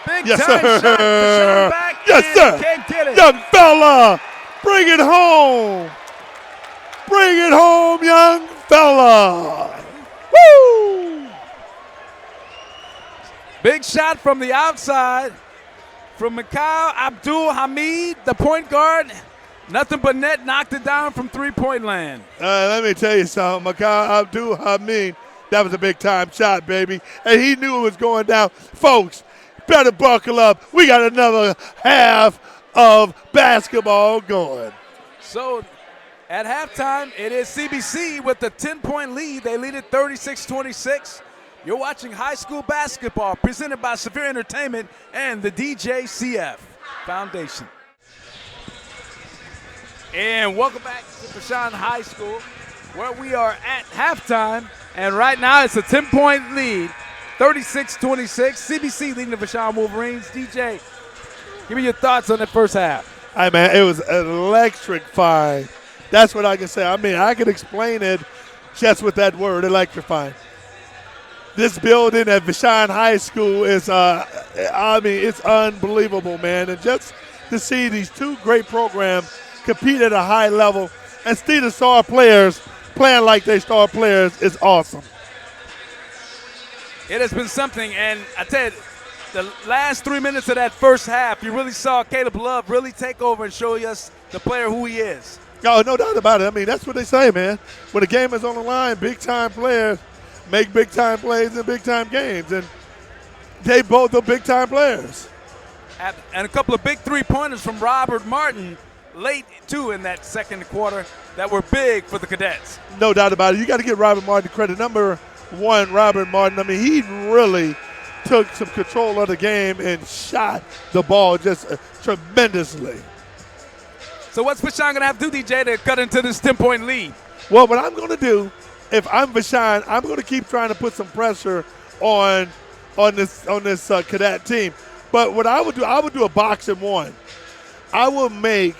Big yes, time sir. shot. Vashon back, yes, and sir. can't get it. Young fella, bring it home. Bring it home, young fella. Woo! Big shot from the outside from Mikhail Abdul-Hamid, the point guard. Nothing but net, knocked it down from three-point land. Let me tell you something. Mikhail Abdul-Hamid, that was a big-time shot, baby. And he knew it was going down. Folks, better buckle up. We got another half of basketball going. So at halftime, it is CBC with the 10-point lead. They lead it 36-26. You're watching high school basketball presented by Severe Entertainment and the DJCF Foundation. And welcome back to Vashon High School, where we are at halftime. And right now it's a 10-point lead, 36-26. CBC leading the Vashon Wolverines. DJ, give me your thoughts on the first half. Hey, man, it was electrifying. That's what I can say. I mean, I can explain it just with that word, electrifying. This building at Vashon High School is, it's unbelievable, man. And just to see these two great programs compete at a high level and see the star players playing like they star players is awesome. It has been something, and I tell you, the last 3 minutes of that first half, you really saw Caleb Love really take over and show us the player who he is. Oh, no doubt about it. I mean, that's what they say, man. When the game is on the line, big-time players make big-time plays in big-time games, and they both are big-time players. And a couple of big three-pointers from Robert Martin late, too, in that second quarter that were big for the Cadets. No doubt about it. You got to give Robert Martin credit. Number one, Robert Martin, I mean, he really took some control of the game and shot the ball just tremendously. So what's Vashon going to have to do, DJ, to cut into this 10-point lead? Well, what I'm going to do, if I'm Vashon, I'm going to keep trying to put some pressure on this cadet team. But what I would do a box and one. I will make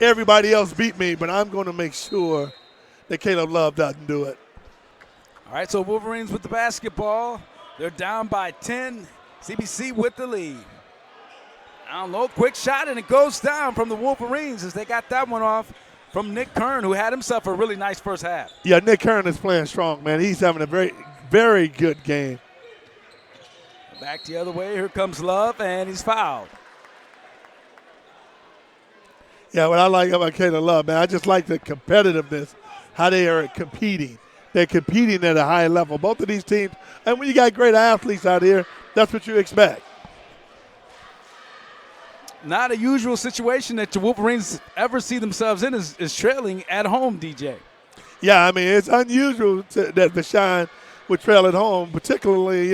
everybody else beat me, but I'm going to make sure that Caleb Love doesn't do it. All right, so Wolverines with the basketball. They're down by 10. CBC with the lead. I don't know, quick shot, and it goes down from the Wolverines as they got that one off from Nick Kern, who had himself a really nice first half. Yeah, Nick Kern is playing strong, man. He's having a very, very good game. Back the other way, here comes Love, and he's fouled. Yeah, what I like about Caleb Love, man, I just like the competitiveness, how they are competing. They're competing at a high level. Both of these teams, and when you got great athletes out here, that's what you expect. Not a usual situation that the Wolverines ever see themselves in is trailing at home, DJ. Yeah, I mean, it's unusual that Vashon would trail at home, particularly,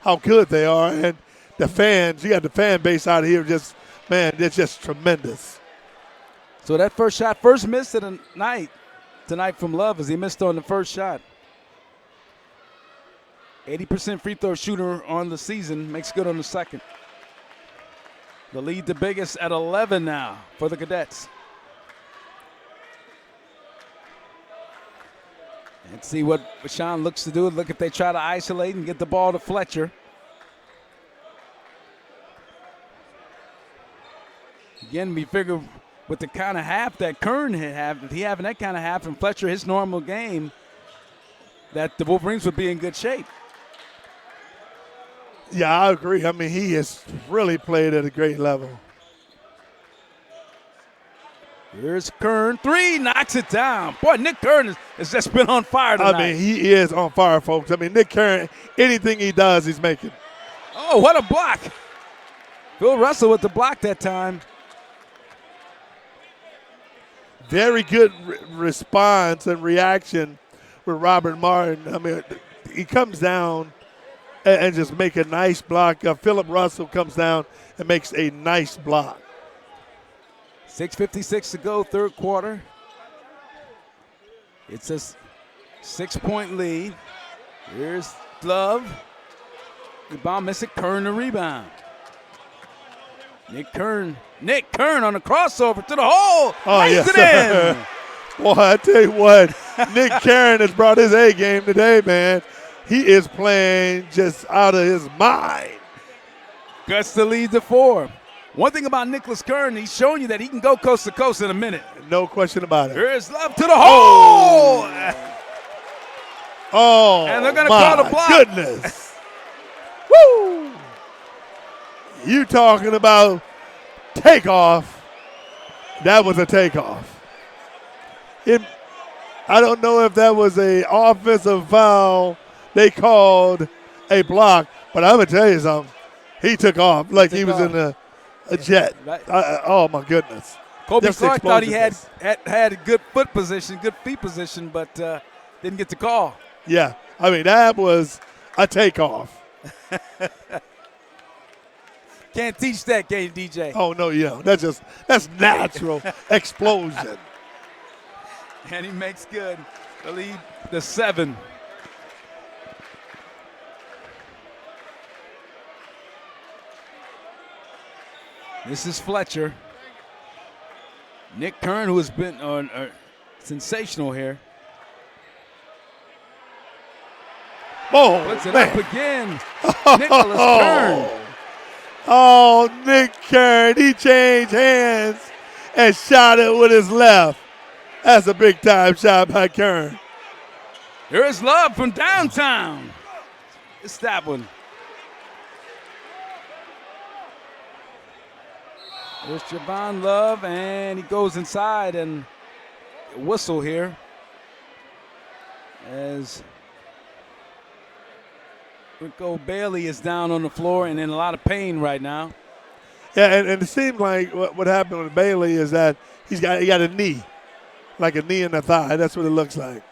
how good they are. And the fans, you got the fan base out here just, man, they're just tremendous. So that first miss of the night tonight from Love as he missed on the first shot. 80% free throw shooter on the season, makes good on the second. The lead the biggest at 11 now for the Cadets. And see what Vashon looks to do. Look if they try to isolate and get the ball to Fletcher. Again, we figure with the kind of half that Kern had, if he having that kind of half and Fletcher his normal game, that the Wolverines would be in good shape. Yeah, I agree. I mean, he has really played at a great level. Here's Kern. 3, knocks it down. Boy, Nick Kern has just been on fire tonight. I mean, he is on fire, folks. I mean, Nick Kern, anything he does, he's making. Oh, what a block. Phil Russell with the block that time. Very good response and reaction with Robert Martin. I mean, he comes down and just make a nice block. Philip Russell comes down and makes a nice block. 6:56 to go, third quarter. It's a 6-point lead. Here's Love. Rebound, miss it. Kern the rebound. Nick Kern on a crossover to the hole. Oh, Lays yes, it in. Boy, I tell you what, Nick Kern has brought his A game today, man. He is playing just out of his mind. Guts to lead the 4. One thing about Nicholas Kern, he's showing you that he can go coast to coast in a minute. No question about it. Here's Love to the hole. Oh, and they're going to call the block. Goodness. Woo! You talking about takeoff. That was a takeoff. I don't know if that was an offensive foul they called a block, but I'm going to tell you something. He took off like he was in a jet. Right. Oh, my goodness. Kobe Just Clark thought he had explosiveness. a good foot position, good feet position, but didn't get the call. Yeah, I mean, that was a takeoff. Can't teach that game, DJ. Oh, no, yeah. That's natural explosion. And he makes good. The lead, the 7. This is Fletcher. Nick Kern, who has been sensational here. Oh, Puts it man. up again. Nicholas Kern. Oh, Nick Kern, he changed hands and shot it with his left. That's a big-time shot by Kern. Here's Love from downtown. It's that one. There's Javon Love, and he goes inside and whistle here as Rico Bailey is down on the floor and in a lot of pain right now. Yeah, and it seemed like what happened with Bailey is that he got a knee, like a knee in the thigh. That's what it looks like.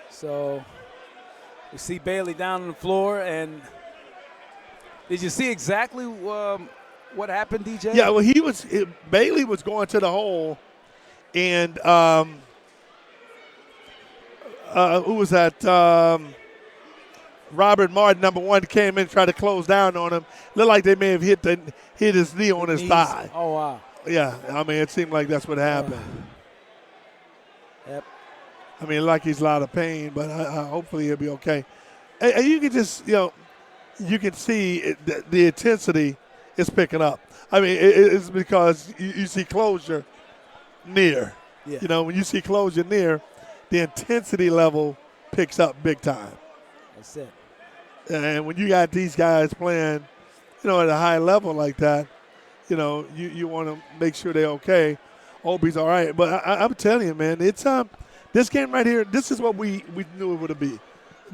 So you see Bailey down on the floor, and did you see exactly what happened, DJ? Yeah, well, Bailey was going to the hole, and who was that? Robert Martin, number 1, came in and tried to close down on him. Looked like they may have hit his knee on his thigh. Oh, wow. Yeah, I mean, it seemed like that's what happened. Yep. I mean, like he's a lot of pain, but hopefully he'll be okay. And you can just, you can see the intensity is picking up. I mean, it's because you see closure near. Yeah. When you see closure near, the intensity level picks up big time. That's it. And when you got these guys playing, at a high level like that, you want to make sure they're okay. Hope he's all right. But I'm telling you, man, it's this game right here, this is what we knew it would be.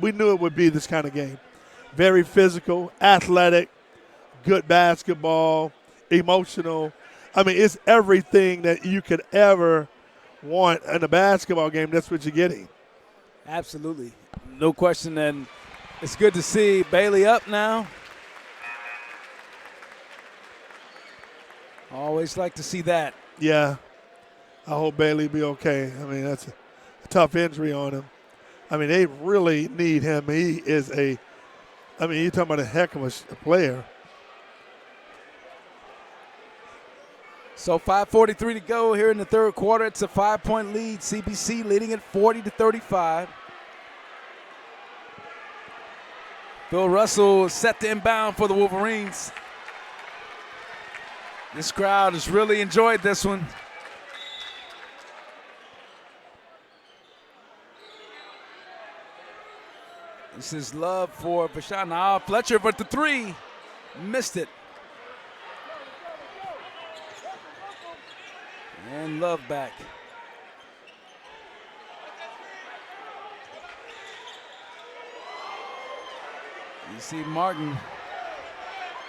We knew it would be this kind of game. Very physical, athletic, good basketball, emotional. I mean, it's everything that you could ever want in a basketball game. That's what you're getting. Absolutely. No question. And it's good to see Bailey up now. Always like to see that. Yeah. I hope Bailey be okay. I mean, that's a tough injury on him. I mean, they really need him. He is you're talking about a heck of a player. So 5:43 to go here in the third quarter. It's a 5-point lead. CBC leading it 40-35. Bill Russell set to inbound for the Wolverines. This crowd has really enjoyed this one. This is love for Vashon. Now Fletcher for the three. Missed it. And Love back. You see Martin.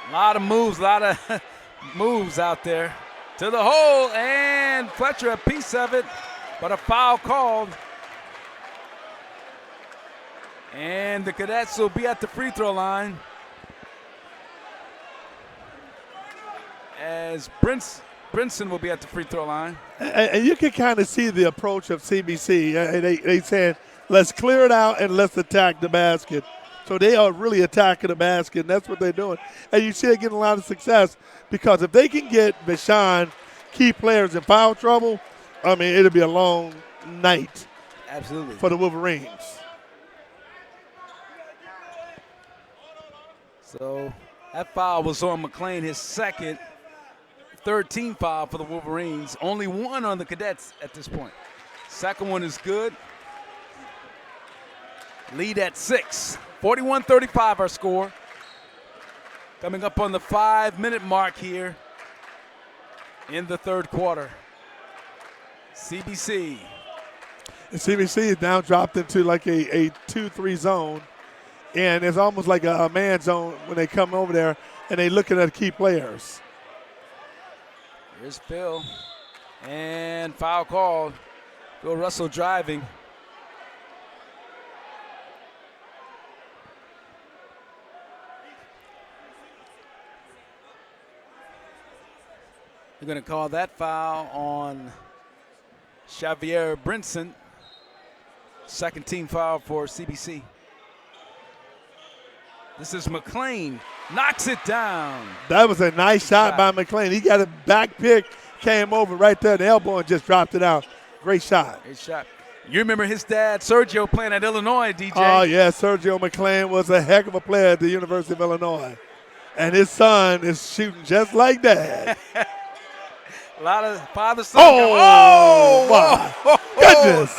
A lot of moves out there. To the hole, and Fletcher a piece of it, but a foul called. And the Cadets will be at the free throw line as Brinson will be at the free throw line. And you can kind of see the approach of CBC. They said, let's clear it out and let's attack the basket. So they are really attacking the basket, and that's what they're doing. And you see they're getting a lot of success because if they can get Vashon, key players in foul trouble, I mean, it'll be a long night. Absolutely. For the Wolverines. So that foul was on McLean, his second, third team foul for the Wolverines. Only one on the Cadets at this point. Second one is good. Lead at 6. 41-35 our score. Coming up on the 5-minute mark here in the third quarter. CBC. And CBC is now dropped into like a 2-3 zone. And it's almost like a man zone when they come over there and they looking at key players. Here's Phil. And foul called. Bill Russell driving. They're going to call that foul on Xavier Brinson. Second team foul for CBC. This is McLean. Knocks it down. That was a nice shot by McLean. He got a back pick, came over right there, the elbow, and just dropped it out. Great shot. Great shot. You remember his dad, Sergio, playing at Illinois, DJ. Oh, yeah, Sergio McLean was a heck of a player at the University of Illinois. And his son is shooting just like that. A lot of father-son. Oh, my goodness.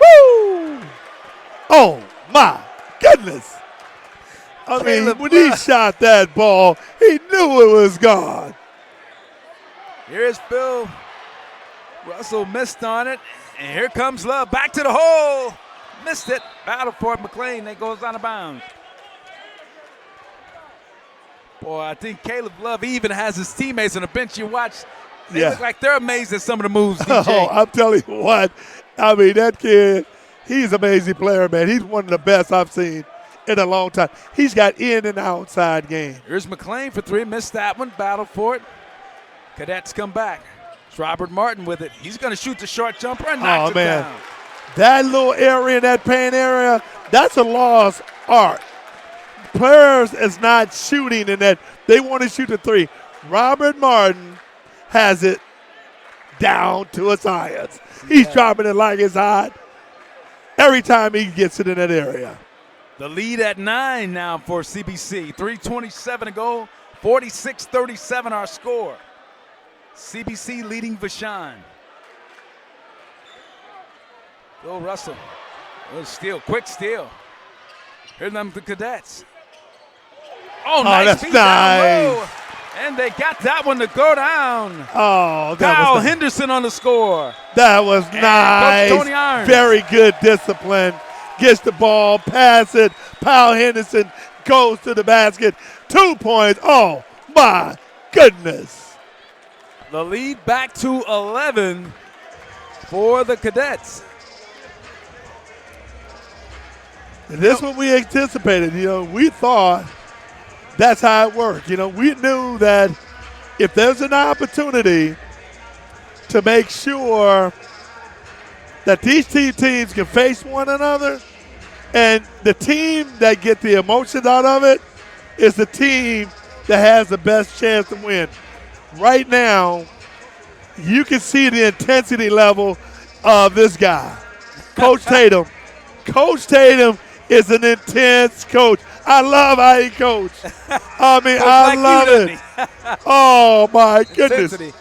Woo! Oh, my goodness. I mean, when he shot that ball, he knew it was gone. Here's Bill. Russell missed on it. And here comes Love. Back to the hole. Missed it. Battle for it. McLean. That goes out of bounds. Boy, I think Caleb Love even has his teammates on the bench. You watch. They look like they're amazed at some of the moves, DJ. Oh, I'm telling you what. I mean, that kid, he's an amazing player, man. He's one of the best I've seen in a long time. He's got in and outside game. Here's McLean for three. Missed that one. Battle for it. Cadets come back. It's Robert Martin with it. He's going to shoot the short jumper and knocks it down. That little area, that paint area, that's a lost art. Players is not shooting in that. They want to shoot the three. Robert Martin has it down to a science. He's dropping it like it's hot every time he gets it in that area. The lead at 9 now for CBC. 3:27 to go. 46-37 our score. CBC leading Vashon. Bill Russell. Little steal, quick steal. Here them the Cadets. Oh, nice. That's nice. And they got that one to go down. Oh, Kyle Henderson on the score. That was nice. Coach Tony Irons. Very good discipline. Gets the ball, pass it. Kyle Henderson goes to the basket. 2 points. Oh, my goodness. The lead back to 11 for the Cadets. And this is what we anticipated. We thought that's how it worked. We knew that if there's an opportunity to make sure that these two teams can face one another, And the team that get the emotions out of it is the team that has the best chance to win. Right now, you can see the intensity level of this guy, Coach Tatum. Coach Tatum is an intense coach. I love how he coaches. I mean, Coach I like love you, it. Oh, my goodness. Intensity.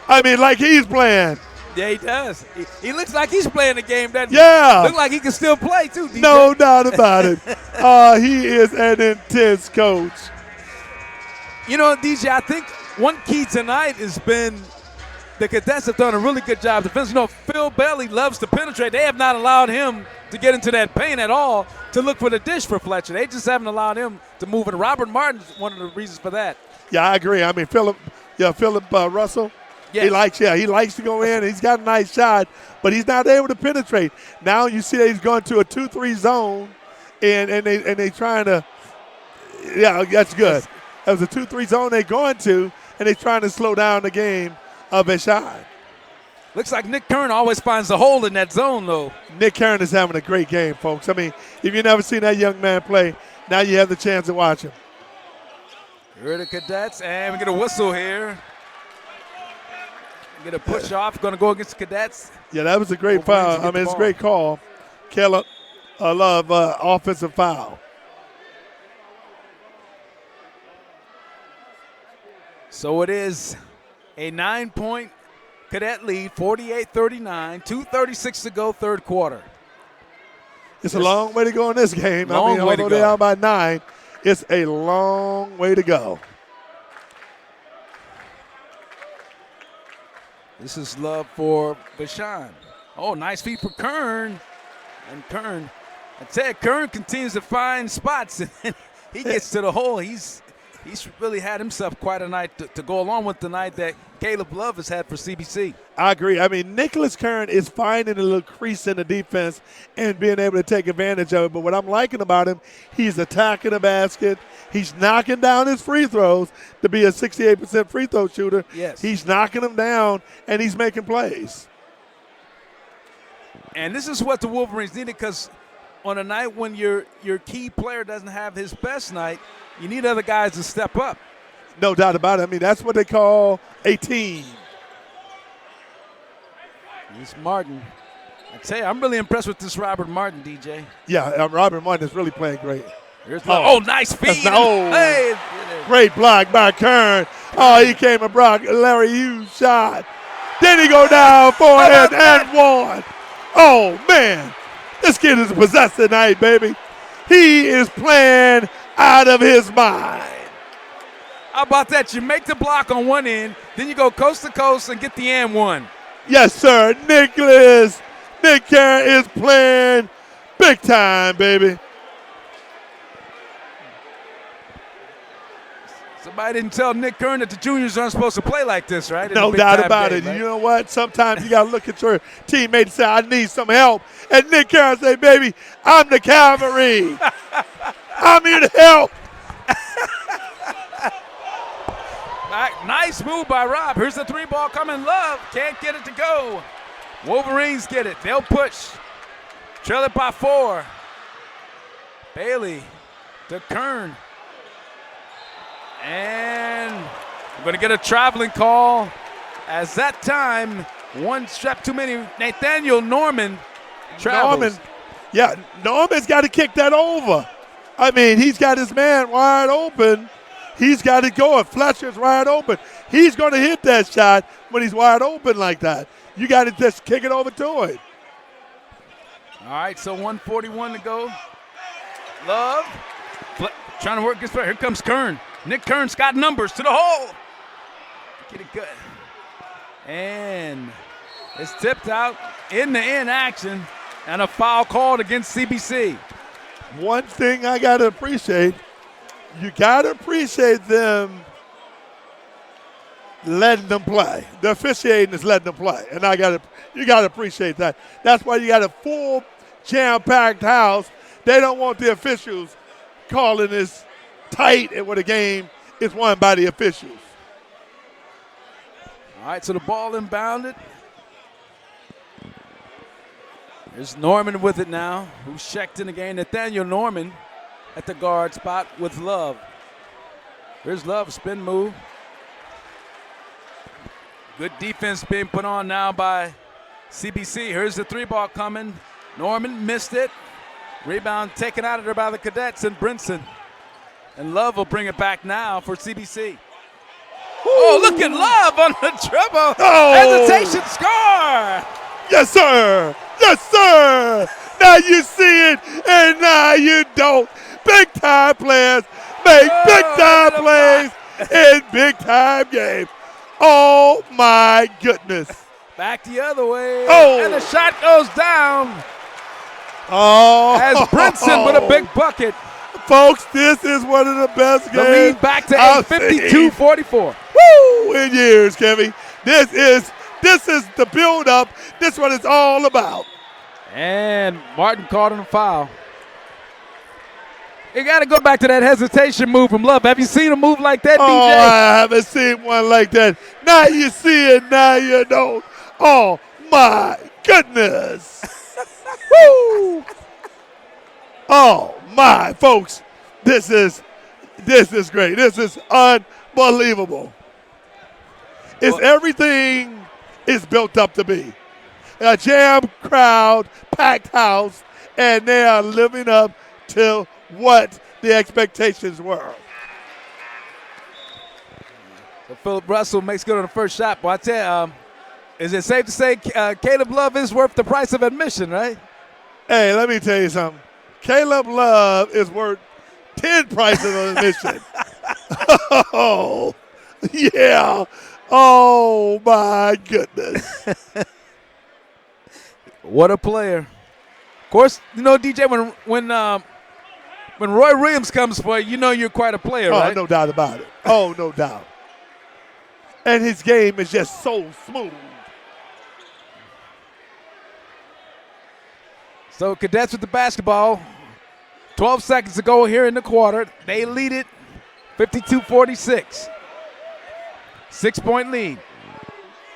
I mean, like he's playing. Yeah, he does. He looks like he's playing the game, doesn't he? Yeah. Look like he can still play, too, DJ. No doubt about it. He is an intense coach. You know, DJ, I think one key tonight has been the Cadets have done a really good job defense. You know, Phil Bailey loves to penetrate. They have not allowed him to get into that paint at all to look for the dish for Fletcher. They just haven't allowed him to move it. Robert Martin's one of the reasons for that. Yeah, I agree. I mean, Philip Russell, Yes. he likes to go in. He's got a nice shot, but he's not able to penetrate. Now you see that he's going to a 2-3 zone, and they trying to. Yeah, that's good. That was a 2-3 zone they're going to, and they're trying to slow down the game of Vashon. Looks like Nick Kern always finds a hole in that zone, though. Nick Kern is having a great game, folks. I mean, if you've never seen that young man play, now you have the chance to watch him. Here are the Cadets, and we get a whistle here. We get a push off, going to go against the Cadets. Yeah, that was a great foul. I mean, it's a great call. Caleb Love, offensive foul. So it is a 9-point Cadet lead, 48-39, 2:36 to go, third quarter. It's a long way to go in this game. Long way to although go. they're out by 9, it's a long way to go. This is love for Vashon. Oh, nice feed for Kern. And Kern, I tell you, Kern continues to find spots. And he gets to the hole. He's really had himself quite a night to go along with the night that Caleb Love has had for CBC. I agree. I mean, Nicholas Kern is finding a little crease in the defense and being able to take advantage of it. But what I'm liking about him, he's attacking the basket. He's knocking down his free throws to be a 68% free throw shooter. Yes. He's knocking them down, and he's making plays. And this is what the Wolverines needed, because on a night when your key player doesn't have his best night, you need other guys to step up. No doubt about it. I mean, that's what they call a team. Here's Martin. I tell you, I'm really impressed with this Robert Martin, DJ. Yeah, Robert Martin is really playing great. Here's nice feed. Hey. Great block by Kern. Oh, he came and blocked Larry Hughes' shot. Then he go down forehand and one. Oh, man. This kid is possessed tonight, baby. He is playing out of his mind. How about that? You make the block on one end, then you go coast to coast and get the and one. Yes, sir. Nick Kern is playing big time, baby. Somebody didn't tell Nick Kern that the juniors aren't supposed to play like this, right? No doubt about it. Right? You know what? Sometimes you got to look at your teammate and say, I need some help. And Nick Kern say, baby, I'm the cavalry. I'm here to help. Nice move by Rob. Here's the three ball coming. Love can't get it to go. Wolverines get it. They'll push. Trail it by 4. Bailey to Kern. And we're going to get a traveling call as that time, one step too many. Nathaniel Norman travels. Norman's got to kick that over. I mean, he's got his man wide open. He's got it going. Fletcher's wide open. He's going to hit that shot when he's wide open like that. You got to just kick it over to him. All right, so 1:41 to go. Love trying to work his play. Here comes Kern. Nick Kern's got numbers to the hole. Get it good. And it's tipped out in the end action and a foul called against CBC. One thing I got to appreciate, you got to appreciate them letting them play. The officiating is letting them play, and you got to appreciate that. That's why you got a full jam-packed house. They don't want the officials calling this tight and where the game is won by the officials. All right, so the ball inbounded. There's Norman with it now, who's checked in the game. Nathaniel Norman at the guard spot with Love. Here's Love, spin move. Good defense being put on now by CBC. Here's the three ball coming. Norman missed it. Rebound taken out of there by the Cadets and Brinson. And Love will bring it back now for CBC. Oh, look at Love on the dribble. Oh. Hesitation, score. Yes, sir. Yes, sir. Now you see it, and now you don't. Big-time players make big-time plays in big-time games. Oh, my goodness. Back the other way. Oh. And the shot goes down. Oh. As Brinson with a big bucket. Folks, this is one of the best games. The lead back to 52-44. Woo! In years, Kevin. This is the build-up. This one is all about. And Martin called him a foul. You got to go back to that hesitation move from Love. Have you seen a move like that, DJ? I haven't seen one like that. Now you see it, now you don't. Oh, my goodness. Woo! Oh, my, folks. This is great. This is unbelievable. It's everything is built up to be. A jam crowd, packed house, and they are living up to what the expectations were. So Philip Russell makes good on the first shot. But I tell you, is it safe to say Caleb Love is worth the price of admission, right? Hey, let me tell you something. Caleb Love is worth 10 prices of admission. Oh, yeah. Oh, my goodness. What a player. Of course, you know, DJ, when Roy Williams comes for you, you know you're quite a player, right? Oh, no doubt about it. Oh, no doubt. And his game is just so smooth. So Cadets with the basketball. 12 seconds to go here in the quarter. They lead it 52-46. 6-point lead.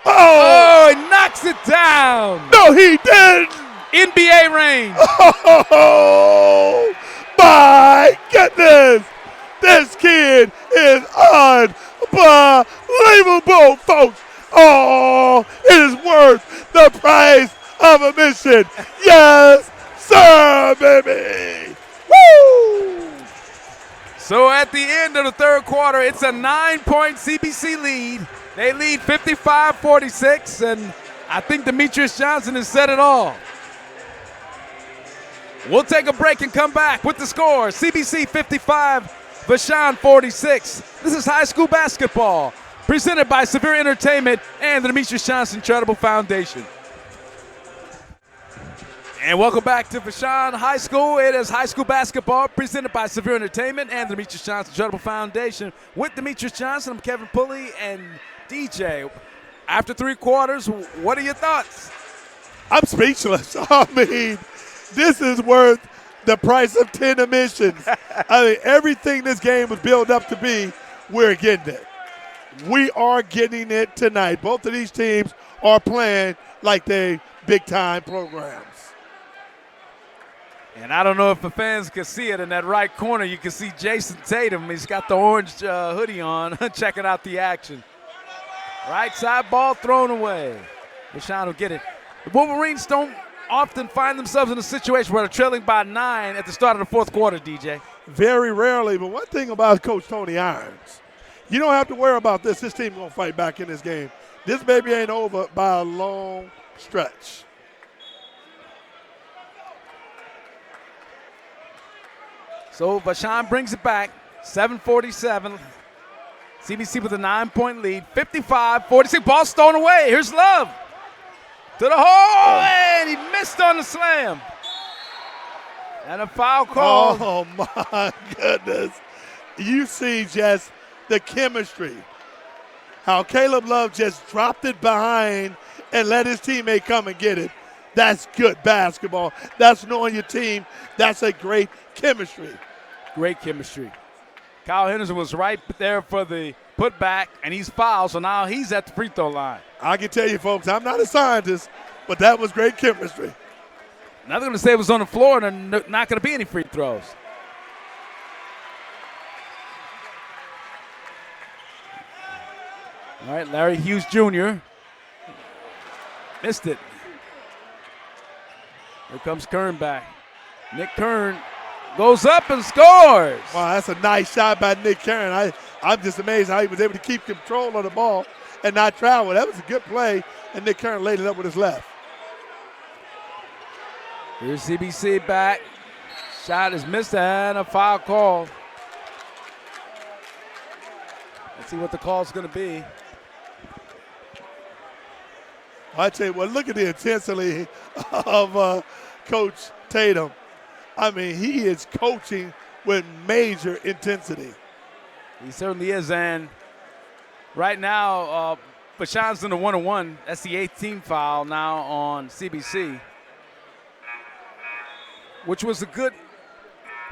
Oh, he knocks it down. No, he didn't. NBA range. Oh, my goodness. This kid is unbelievable, folks. Oh, it is worth the price of admission. Yes, sir, baby. Woo! So at the end of the third quarter, it's a 9-point CBC lead. They lead 55-46, and I think Demetrius Johnson has said it all. We'll take a break and come back with the score. CBC 55, Vashon 46. This is high school basketball, presented by Severe Entertainment and the Demetrius Johnson Charitable Foundation. And welcome back to Vashon High School. It is high school basketball presented by Severe Entertainment and the Demetrius Johnson Charitable Foundation. With Demetrius Johnson, I'm Kevin Pulley and DJ. After three quarters, what are your thoughts? I'm speechless. I mean, this is worth the price of 10 admissions. I mean, everything this game was built up to be, we're getting it. We are getting it tonight. Both of these teams are playing like they big-time programs. And I don't know if the fans can see it in that right corner. You can see Jason Tatum. He's got the orange hoodie on, checking out the action. Right side ball thrown away. Vashon will get it. The Wolverines don't often find themselves in a situation where they're trailing by 9 at the start of the fourth quarter, DJ. Very rarely, but one thing about Coach Tony Irons, you don't have to worry about this. This team going to fight back in this game. This baby ain't over by a long stretch. So Vashon brings it back, 7:47. CBC with a 9-point lead, 55-46. Ball stolen away. Here's Love to the hole, and he missed on the slam. And a foul call. Oh, my goodness. You see just the chemistry. How Caleb Love just dropped it behind and let his teammate come and get it. That's good basketball. That's knowing your team. That's a great chemistry. Great chemistry. Kyle Henderson was right there for the putback, and he's fouled, so now he's at the free throw line. I can tell you, folks, I'm not a scientist, but that was great chemistry. Now they're going to say it was on the floor, and there's not going to be any free throws. All right, Larry Hughes Jr. missed it. Here comes Kern back. Nick Kern goes up and scores. Wow, that's a nice shot by Nick Kern. I'm just amazed how he was able to keep control of the ball and not travel. That was a good play, and Nick Kern laid it up with his left. Here's CBC back. Shot is missed and a foul call. Let's see what the call's going to be. I tell you what, look at the intensity of Coach Tatum. I mean, he is coaching with major intensity. He certainly is, and right now, Vashon's in the 1-on-1. That's the 18th foul now on CBC, which was a good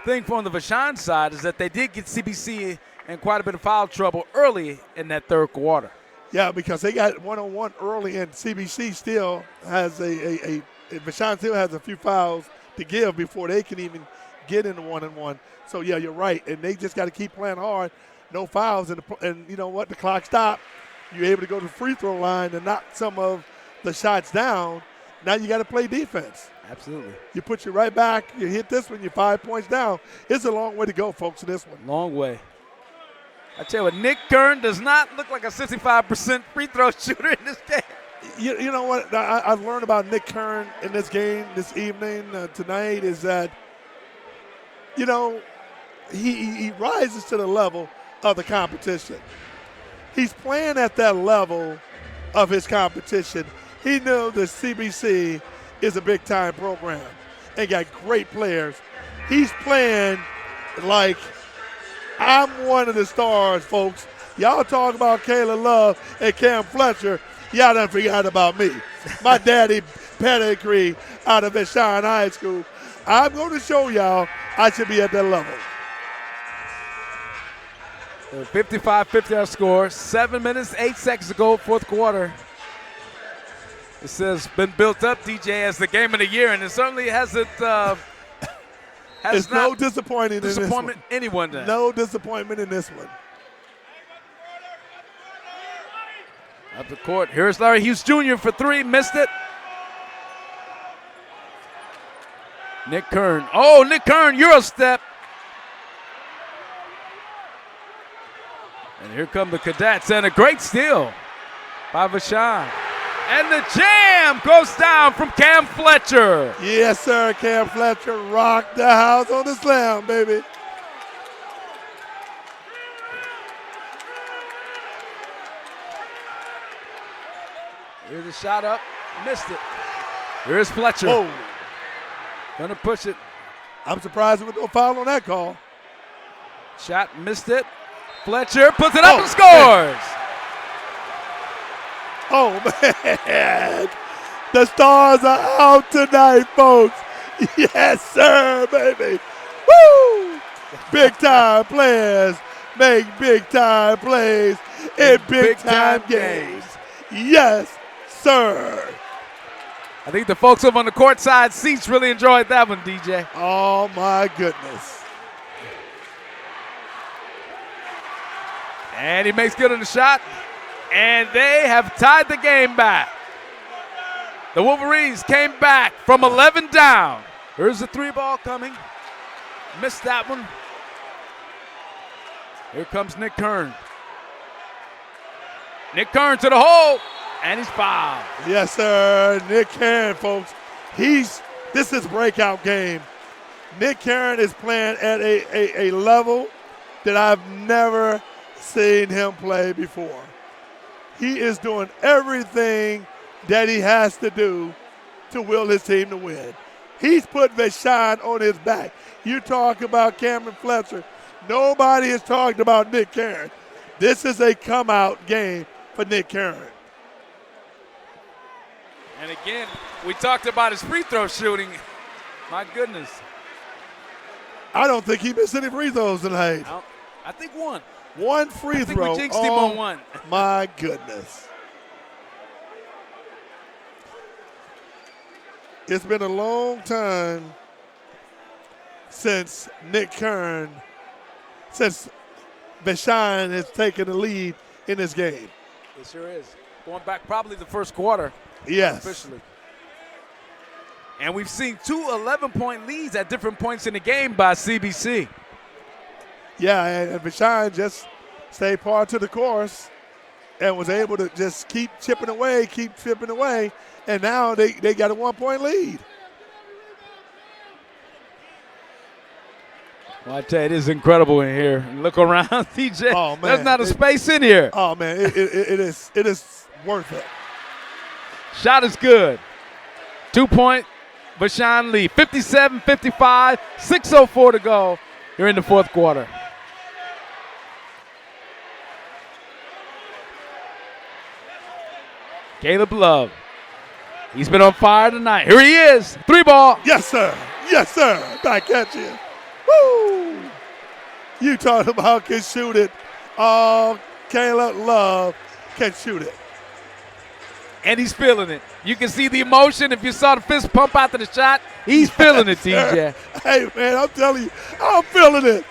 thing for on the Vashon side is that they did get CBC in quite a bit of foul trouble early in that third quarter. Yeah, because they got 1-on-1 early, and CBC still has Vashon still has a few fouls to give before they can even get in the 1-on-1. So, yeah, you're right, and they just got to keep playing hard. No fouls, and you know what? The clock stopped. You're able to go to the free throw line and knock some of the shots down. Now you got to play defense. Absolutely. You put you right back. You hit this one, you're 5 points down. It's a long way to go, folks, in this one. Long way. I tell you what, Nick Kern does not look like a 65% free throw shooter in this game. You know what I've learned about Nick Kern in this game this evening, tonight, is that, you know, he rises to the level of the competition. He's playing at that level of his competition. He knew the CBC is a big-time program and got great players. He's playing like I'm one of the stars, folks. Y'all talk about Kayla Love and Cam Fletcher. Y'all done forgot about me. My daddy pedigree out of Vashon High School. I'm going to show y'all I should be at that level. 55-50 our score. 7 minutes, 8 seconds to go, fourth quarter. It says been built up, DJ, as the game of the year, and it certainly hasn't. It's no disappointing in this one. Anyone then. No disappointment in this one. Up the court. Here's Larry Hughes Jr. for three. Missed it. Nick Kern. Oh, Nick Kern, Euro step. And here come the Cadets, and a great steal by Vashon. And the jam goes down from Cam Fletcher. Yes, sir. Cam Fletcher rocked the house on the slam, baby. Here's a shot up. Missed it. Here's Fletcher. Whoa. Gonna push it. I'm surprised there was no foul on that call. Shot, missed it. Fletcher puts it up and scores. Oh, man. The stars are out tonight, folks. Yes, sir, baby. Woo! Big-time players make big-time plays in big-time games. Yes, sir. I think the folks over on the courtside seats really enjoyed that one, DJ. Oh, my goodness. And he makes good on the shot. And they have tied the game back. The Wolverines came back from 11 down. Here's the three ball coming. Missed that one. Here comes Nick Kern. Nick Kern to the hole, and he's fouled. Yes, sir. Nick Kern, folks. This is breakout game. Nick Kern is playing at a level that I've never seen him play before. He is doing everything that he has to do to will his team to win. He's put Vashon on his back. You talk about Cameron Fletcher. Nobody has talked about Nick Kern. This is a come-out game for Nick Kern. And again, we talked about his free throw shooting. My goodness. I don't think he missed any free throws tonight. I think one. One free throw. We jinxed him on one. My goodness. It's been a long time since since Vashon has taken the lead in this game. It sure is. Going back probably the first quarter. Yes. Officially. And we've seen two 11-point leads at different points in the game by CBC. Yeah, and Vashon just stayed par to the course and was able to just keep chipping away, and now they got a 1-point lead. Well, I tell you, it is incredible in here. Look around, TJ. Oh, man. There's not a space in here. Oh, man, it is worth it. Shot is good. 2-point Vashon lead. 57-55, 6:04 to go here in the fourth quarter. Caleb Love. He's been on fire tonight. Here he is. 3-ball. Yes, sir. Yes, sir. Back at you. Woo! You talking about can shoot it. Oh, Caleb Love can shoot it. And he's feeling it. You can see the emotion. If you saw the fist pump after the shot, he's feeling it, TJ. Hey, man, I'm telling you, I'm feeling it.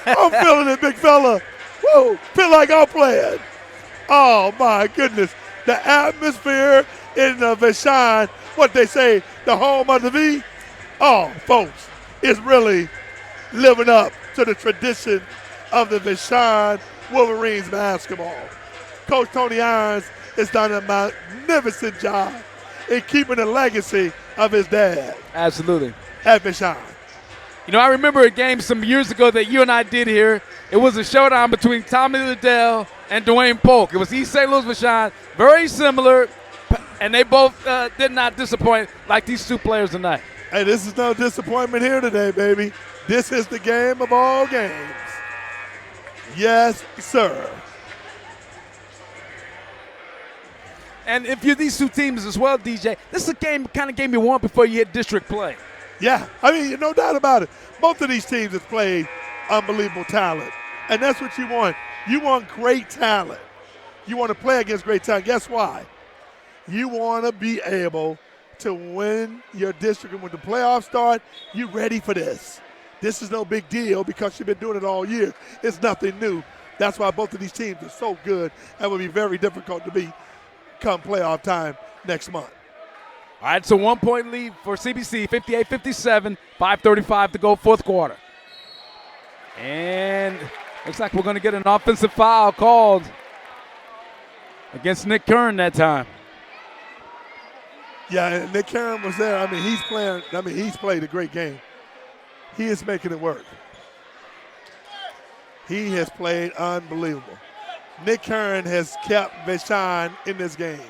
I'm feeling it, big fella. Woo! Feel like I'm playing. Oh, my goodness. The atmosphere in Vashon, what they say, the home of the V. Oh, folks, it's really living up to the tradition of the Vashon Wolverines basketball. Coach Tony Irons has done a magnificent job in keeping the legacy of his dad. Absolutely. At Vashon. You know, I remember a game some years ago that you and I did here. It was a showdown between Tommy Liddell and Dwayne Polk. It was East St. Louis Vashon, very similar, and they both did not disappoint like these two players tonight. Hey, this is no disappointment here today, baby. This is the game of all games. Yes, sir. And if you're these two teams as well, DJ, this is a kind of game you want before you hit district play. Yeah, I mean, no doubt about it. Both of these teams have played unbelievable talent, and that's what you want. You want great talent. You want to play against great talent. Guess why? You want to be able to win your district, and when the playoffs start, you're ready for this. This is no big deal because you've been doing it all year. It's nothing new. That's why both of these teams are so good and will be very difficult to beat come playoff time next month. All right, so 1-point lead for CBC, 58-57, 5:35 to go, fourth quarter. And looks like we're going to get an offensive foul called against Nick Kern that time. Yeah, and Nick Kern was there. I mean, he's played a great game. He is making it work. He has played unbelievable. Nick Kern has kept Vashon in this game.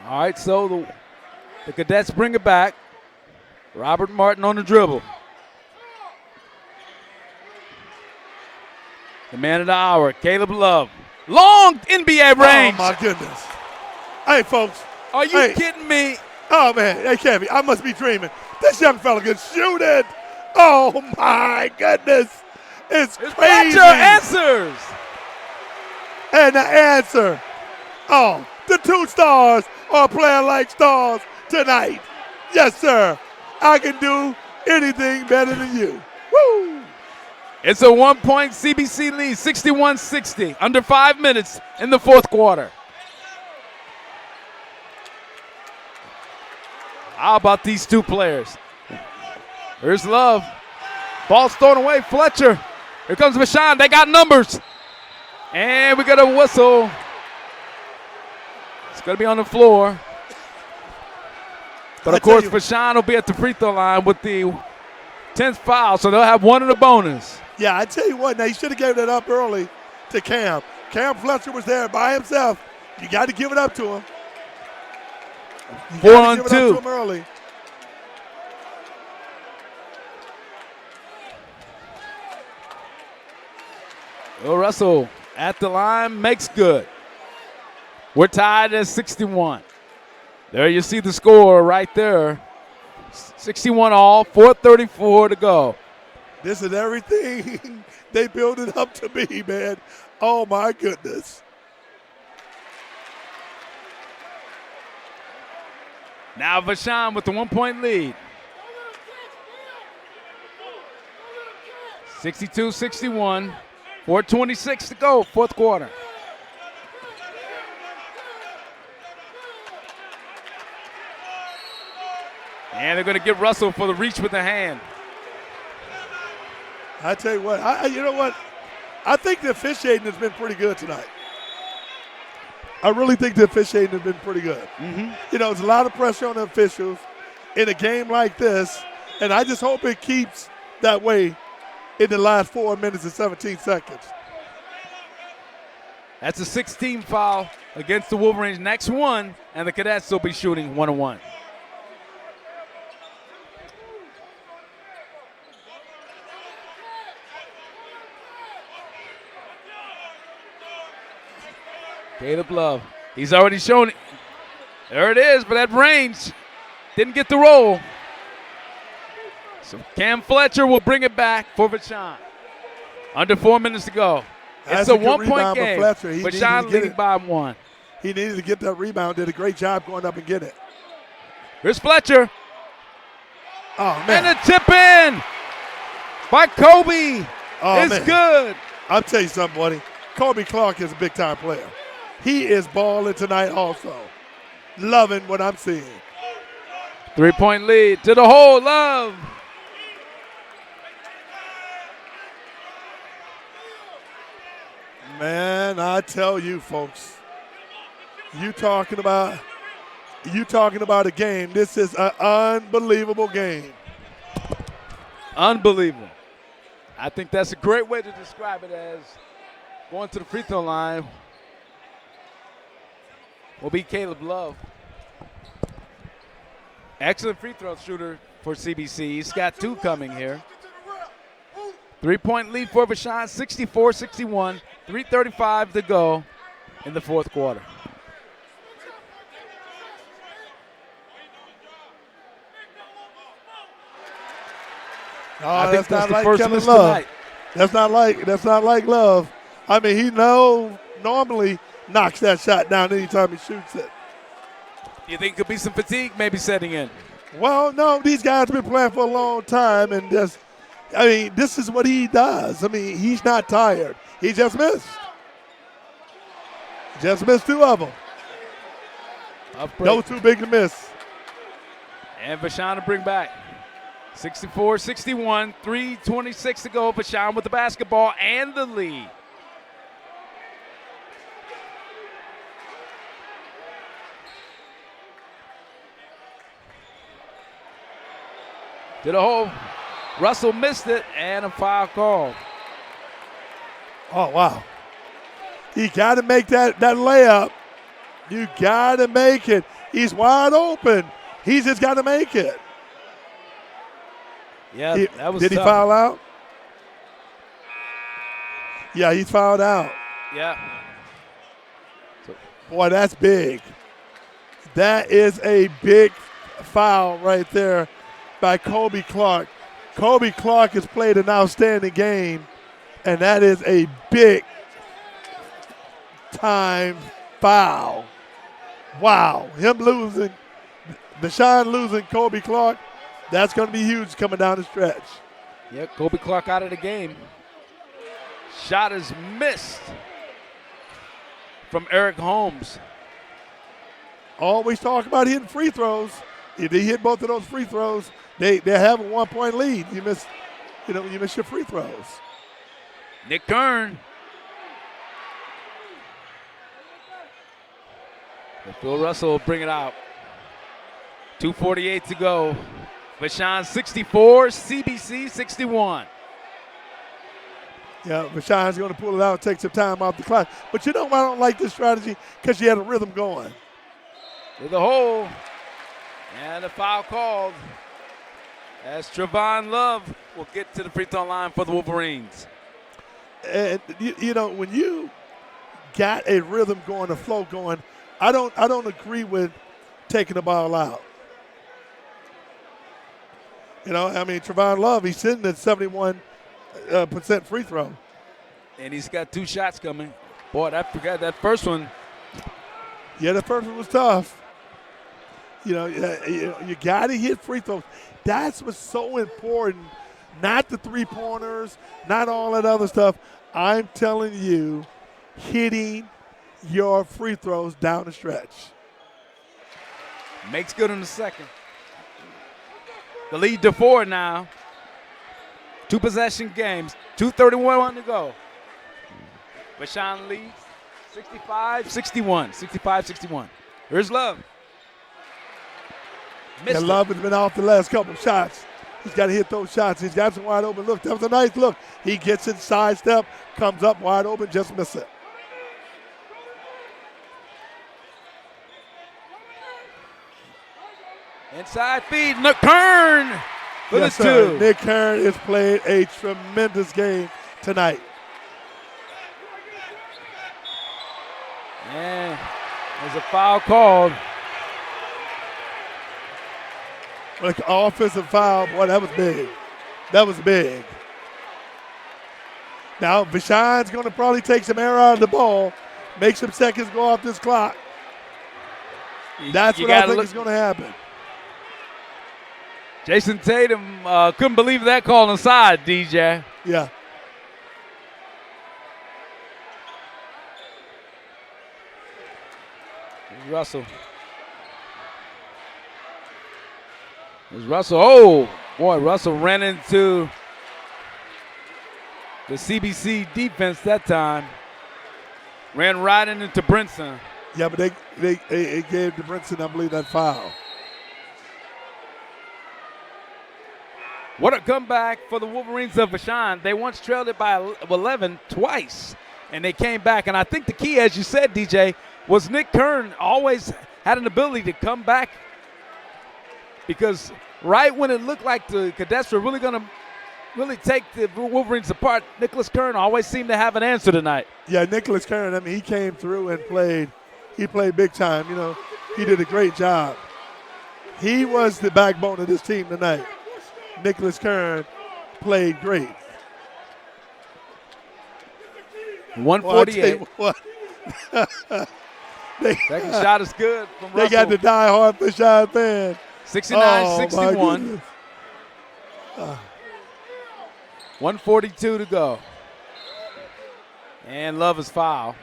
All right, so the Cadets bring it back. Robert Martin on the dribble. The man of the hour, Caleb Love. Long NBA range. Oh, my goodness. Hey, folks. Are you kidding me? Oh, man, they can't be. I must be dreaming. This young fella can shoot it. Oh, my goodness. It's crazy. Fletcher answers. And the answer. Oh, the two stars are playing like stars tonight. Yes, sir. I can do anything better than you. Woo! It's a 1-point CBC lead, 61-60, under 5 minutes in the fourth quarter. How about these two players? Here's Love. Ball's thrown away. Fletcher. Here comes Vashon. They got numbers. And we got a whistle. It's going to be on the floor. But, of course, Vashon will be at the free throw line with the 10th foul, so they'll have one in the bonus. Yeah, I tell you what, now you should have gave that up early to Cam. Cam Fletcher was there by himself. You got to give it up to him. 4 on 2. Give it up to him early. Will Russell at the line makes good. We're tied at 61. There you see the score right there. 61 all, 4:34 to go. This is everything they build it up to be, man. Oh, my goodness. Now Vashon with the 1-point lead. 62-61. 4:26 to go, fourth quarter. And they're going to give Russell for the reach with the hand. I tell you what, you know what? I think the officiating has been pretty good tonight. I really think the officiating has been pretty good. Mm-hmm. You know, there's a lot of pressure on the officials in a game like this, and I just hope it keeps that way in the last 4 minutes and 17 seconds. That's a 16 foul against the Wolverines. Next one, and the Cadets will be shooting 1-1. Caleb Love. He's already shown it. There it is, but at range. Didn't get the roll. So Cam Fletcher will bring it back for Vashon. Under 4 minutes to go. It's a 1-point game. Vashon leading by 1. He needed to get that rebound. Did a great job going up and getting it. Here's Fletcher. Oh, man. And a tip in by Kobe. Oh, it's man. good. I'll tell you something, buddy. Kobe Clark is a big-time player. He is balling tonight also. Loving what I'm seeing. 3-point lead to the hole, Love. Man, I tell you, folks, you talking about a game. This is an unbelievable game. Unbelievable. I think that's a great way to describe it, as going to the free throw line will be Caleb Love. Excellent free throw shooter for CBC. He's got 2 coming here. 3-point lead for Vashon, 64-61. 3:35 to go in the fourth quarter. I think that's the like first Kevin miss Love. tonight. That's not like Love. I mean, he normally knocks that shot down anytime he shoots it. You think could be some fatigue maybe setting in? Well, no, these guys have been playing for a long time, and this is what he does. I mean, he's not tired. He just missed. Just missed 2 of them. No too big to miss. And Vashon to bring back. 64-61, 3:26 to go. Vashon with the basketball and the lead. To the hole. Russell missed it, and a foul call. Oh, wow. You got to make that layup. You got to make it. He's wide open. He's just got to make it. Yeah, that was Did he tough. foul out? Yeah, he's fouled out. Yeah. Boy, that's big. That is a big foul right there by Kobe Clark. Kobe Clark has played an outstanding game, and that is a big-time foul. Wow. Vashon losing Kobe Clark, that's going to be huge coming down the stretch. Yeah, Kobe Clark out of the game. Shot is missed from Eric Holmes. Always talk about hitting free throws. If they hit both of those free throws, they have a 1-point lead. You miss your free throws. Nick Kern. And Phil Russell will bring it out. 2:48 to go. Vashon 64, CBC 61. Yeah, Vashon's going to pull it out and take some time off the clock. But you know why I don't like this strategy? Because you had a rhythm going. To the hole. And a foul called as Trevon Love will get to the free throw line for the Wolverines. And you know, when you got a rhythm going, a flow going, I don't agree with taking the ball out. You know, I mean, Trevon Love, he's sitting at 71% free throw. And he's got 2 shots coming. Boy, I forgot that first one. Yeah, the first one was tough. You got to hit free throws. That's what's so important. Not the three-pointers, not all that other stuff. I'm telling you, hitting your free throws down the stretch. Makes good in the second. The lead to 4 now. 2 possession games. 2:31 to go. Vashon leads 65-61. 65-61. Here's Love. Missed And it. Love has been off the last couple of shots. He's got to hit those shots. He's got some wide open look. That was a nice look. He gets it, sidestep, comes up wide open, just miss it. Inside feed. Nick Kern for Yes, the sir. 2. Nick Kern has played a tremendous game tonight. And there's a foul called. Like offensive foul, boy, that was big. That was big. Now, Vashon's going to probably take some air out of the ball, make some seconds go off this clock. That's what I think is going to happen. Jason Tatum couldn't believe that call inside, DJ. Yeah. Russell. There's Russell. Oh, boy, Russell ran into the CBC defense that time. Ran right into Brinson. Yeah, but they gave to Brinson, I believe, that foul. What a comeback for the Wolverines of Vashon. They once trailed it by 11 twice, and they came back. And I think the key, as you said, DJ, was Nick Kern always had an ability to come back, because right when it looked like the Cadets were really going to really take the Wolverines apart, Nicholas Kern always seemed to have an answer tonight. Yeah, Nicholas Kern, I mean, he came through and played. He played big time. He did a great job. He was the backbone of this team tonight. Nicholas Kern played great. 148. What? Second shot is good from They Russell. got the die-hard Vashon fan. 69-61. 142 to go. And Love is foul.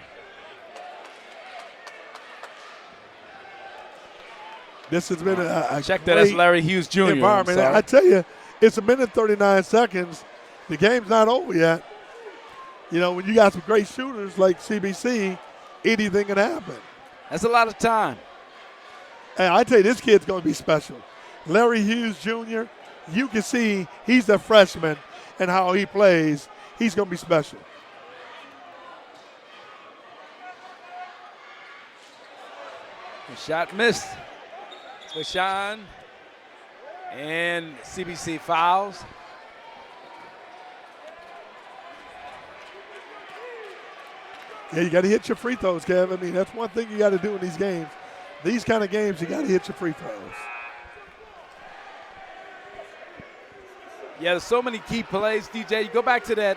This has been a Check that. That's great Larry Hughes Jr. environment. I tell you, it's a minute 39 seconds. The game's not over yet. When you got some great shooters like CBC, anything can happen. That's a lot of time. And I tell you, this kid's going to be special. Larry Hughes Jr., you can see he's a freshman, and how he plays, he's going to be special. The shot missed. Vashon and CBC fouls. Yeah, you got to hit your free throws, Kev. I mean, that's one thing you got to do in these games. These kind of games, you got to hit your free throws. Yeah, there's so many key plays, DJ. You go back to that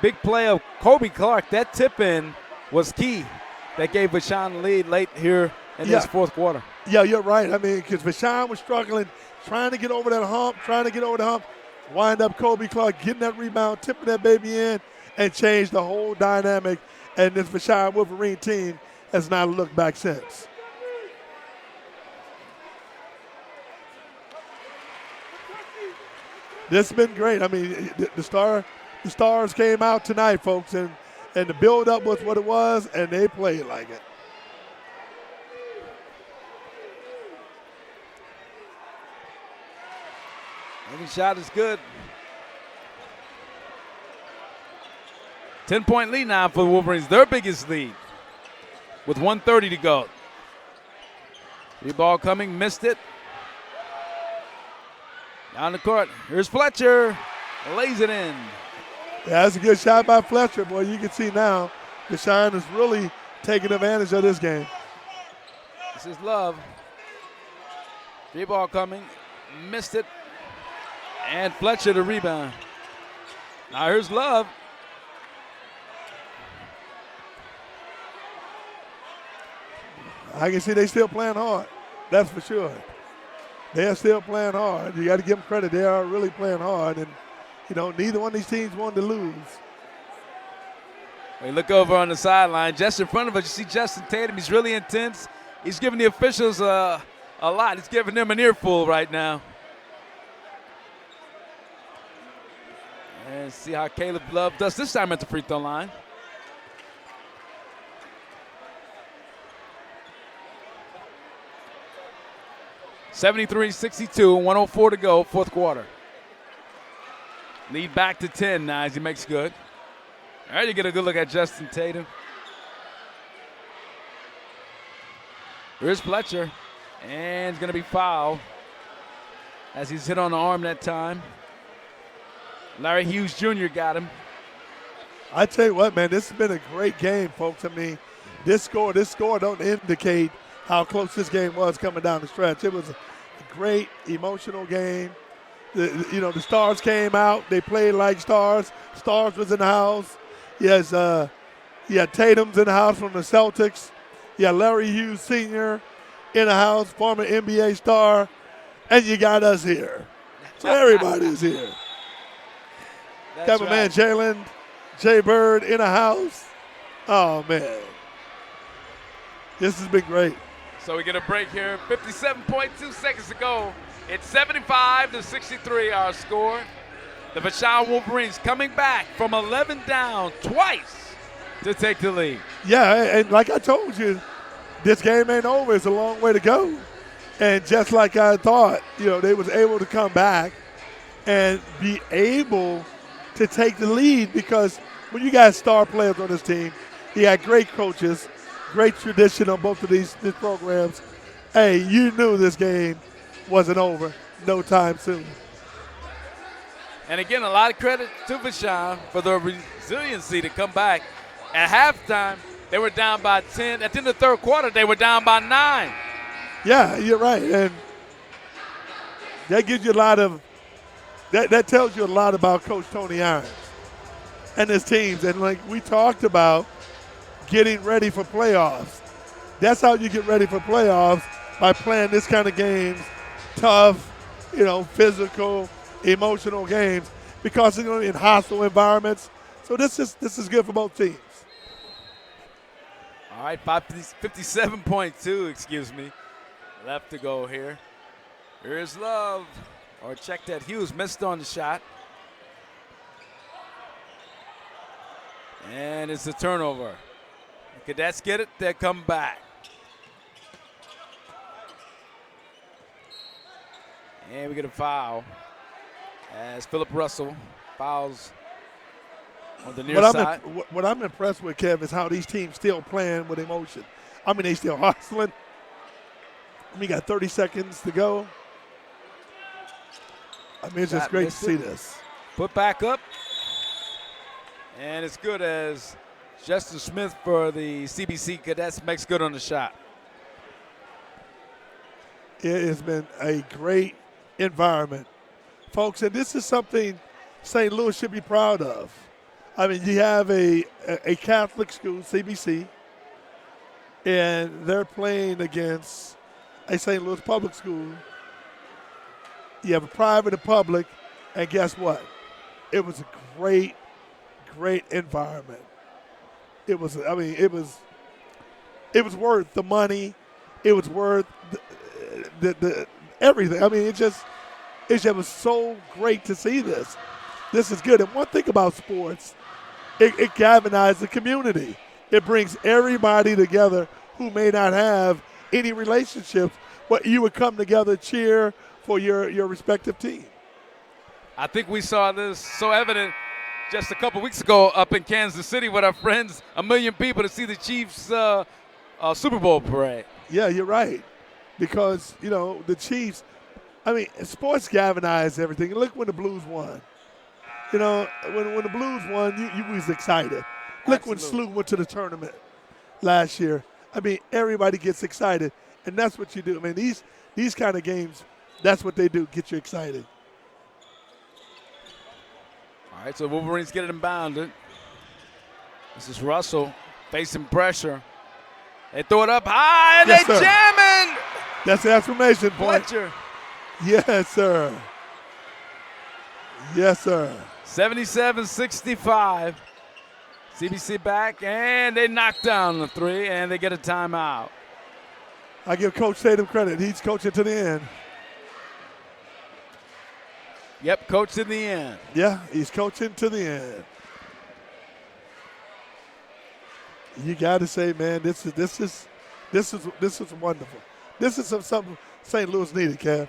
big play of Kobe Clark. That tip-in was key. That gave Vashon the lead late here in this fourth quarter. Yeah, you're right. I mean, because Vashon was struggling, trying to get over that hump, wind up Kobe Clark getting that rebound, tipping that baby in, and changed the whole dynamic. And this Vashon Wolverine team has not looked back since. This has been great. I mean, the stars came out tonight, folks, and the build-up was what it was, and they played like it. Every shot is good. 10-point lead now for the Wolverines, their biggest lead, with 1:30 to go. Free ball coming, missed it. Down the court, here's Fletcher, lays it in. Yeah, that's a good shot by Fletcher. Boy, you can see now Vashon is really taking advantage of this game. This is Love. Free ball coming, missed it. And Fletcher the rebound. Now here's Love. I can see they still playing hard. That's for sure. They are still playing hard. You got to give them credit. They are really playing hard. And, neither one of these teams wanted to lose. We look over on the sideline. Just in front of us, you see Justin Tatum. He's really intense. He's giving the officials a lot. He's giving them an earful right now. And see how Caleb Love does this time at the free throw line. (73-62), 104 to go, fourth quarter. Lead back to 10 now as he makes good. All right, you get a good look at Justin Tatum. Here's Fletcher, and he's going to be fouled as he's hit on the arm that time. Larry Hughes Jr. got him. I tell you what, man, this has been a great game, folks. I mean, this score don't indicate how close this game was coming down the stretch. It was a great emotional game. The Stars came out. They played like Stars. Stars was in the house. You had Tatum's in the house from the Celtics. You had Larry Hughes Sr. in the house, former NBA star. And you got us here. So everybody's here. Got my man Jalen, Jay Bird in the house. Oh, man. This has been great. So we get a break here. 57.2 seconds to go. It's 75-63 our score. The Vashon Wolverines coming back from 11 down twice to take the lead. Yeah, and like I told you, this game ain't over. It's a long way to go. And just like I thought, they was able to come back and be able to take the lead, because when you got star players on this team, you got great coaches, great tradition on both of these programs. Hey, you knew this game wasn't over no time soon. And again, a lot of credit to Vashon for the resiliency to come back. At halftime, they were down by 10. At the end of the third quarter, they were down by 9. Yeah, you're right. And that gives you a lot of that tells you a lot about Coach Tony Irons and his teams. And like we talked about, getting ready for playoffs. That's how you get ready for playoffs, by playing this kind of games, tough, physical, emotional games, because they're going to be in hostile environments. So this is good for both teams. All right, 57.2, left to go here. Here's Love, or check that. Hughes missed on the shot. And it's a turnover. The Cadets get it, they come back. And we get a foul as Philip Russell fouls on the near side. What I'm impressed with, Kev, is how these teams still playing with emotion. I mean, they still hustling. We got 30 seconds to go. I mean, it's just great to see this. Put back up. And it's good as Justin Smith for the CBC Cadets makes good on the shot. It has been a great environment, folks, and this is something St. Louis should be proud of. I mean, you have a Catholic school, CBC, and they're playing against a St. Louis public school. You have a private and public, and guess what? It was a great environment. It was worth the money. It was worth the everything. I mean, it just was so great to see this. This is good. And one thing about sports, it galvanizes the community. It brings everybody together who may not have any relationships, but you would come together, cheer for your respective team. I think we saw this so evident just a couple weeks ago up in Kansas City with our friends, 1 million people to see the Chiefs Super Bowl parade. Yeah, you're right. Because, the Chiefs, I mean, sports galvanize everything. Look when the Blues won. When the Blues won, you was excited. Look when SLU went to the tournament last year. I mean, everybody gets excited, and that's what you do. I mean, these kind of games, that's what they do, get you excited. All right, so Wolverines get it inbounded. This is Russell facing pressure. They throw it up high, and yes, they sir. jamming. That's the affirmation point. Fletcher Yes, sir. Yes, sir. 77-65. CBC back, and they knock down the three, and they get a timeout. I give Coach Tatum credit. He's coaching to the end. Yep, coach to the end. Yeah, he's coaching to the end. You got to say, man, this is wonderful. This is something St. Louis needed, Kev.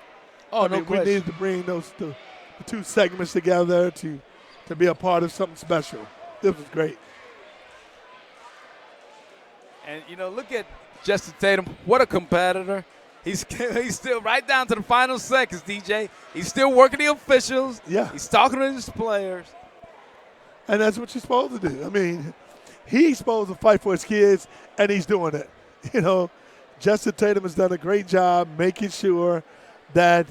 Oh, I mean, no question. we needed to bring the two segments together to be a part of something special. This was great. And, look at Justin Tatum. What a competitor. He's still right down to the final seconds, DJ. He's still working the officials. Yeah. He's talking to his players. And that's what you're supposed to do. I mean, he's supposed to fight for his kids, and he's doing it. Justin Tatum has done a great job making sure that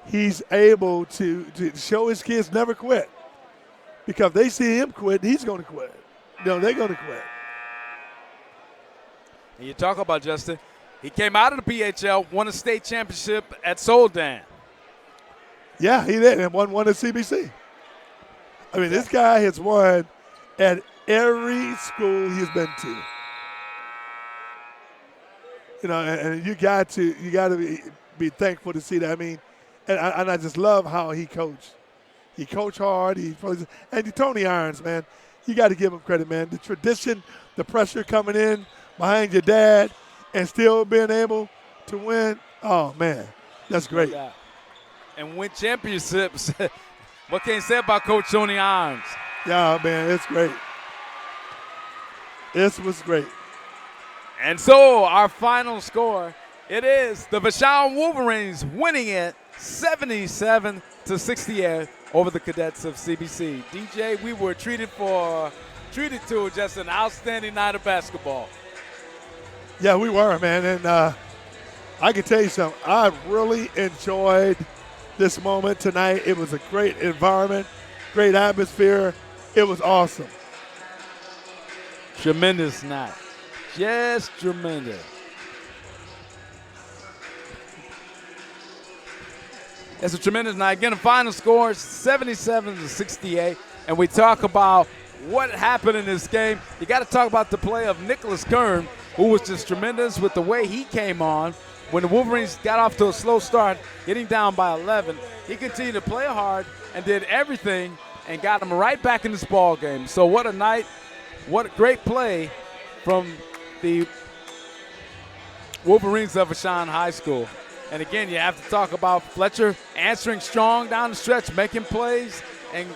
he's able to show his kids never quit. Because if they see him quit, he's going to quit. They're going to quit. And you talk about Justin. He came out of the PHL, won a state championship at Soldan. Yeah, he did, and won at CBC. I mean, this guy has won at every school he's been to. And you got to be thankful to see that. I mean, and I just love how he coached. He coached hard. And Tony Irons, man, you got to give him credit, man. The tradition, the pressure coming in behind your dad, and still being able to win. Oh man, that's great. Yeah. And win championships. What can you say about Coach Tony Irons? Yeah, man, it's great. This was great. And so our final score, it is the Vashon Wolverines winning it 77-68 over the Cadets of CBC. DJ, we were treated to just an outstanding night of basketball. Yeah, we were, man. And I can tell you something. I really enjoyed this moment tonight. It was a great environment, great atmosphere. It was awesome. Tremendous night. Just tremendous. It's a tremendous night. Again, the final score is 77-68. And we talk about what happened in this game. You got to talk about the play of Nicholas Kern, who was just tremendous with the way he came on. When the Wolverines got off to a slow start, getting down by 11, he continued to play hard and did everything and got them right back in this ball game. So what a night. What a great play from the Wolverines of Vashon High School. And again, you have to talk about Fletcher answering strong down the stretch, making plays, and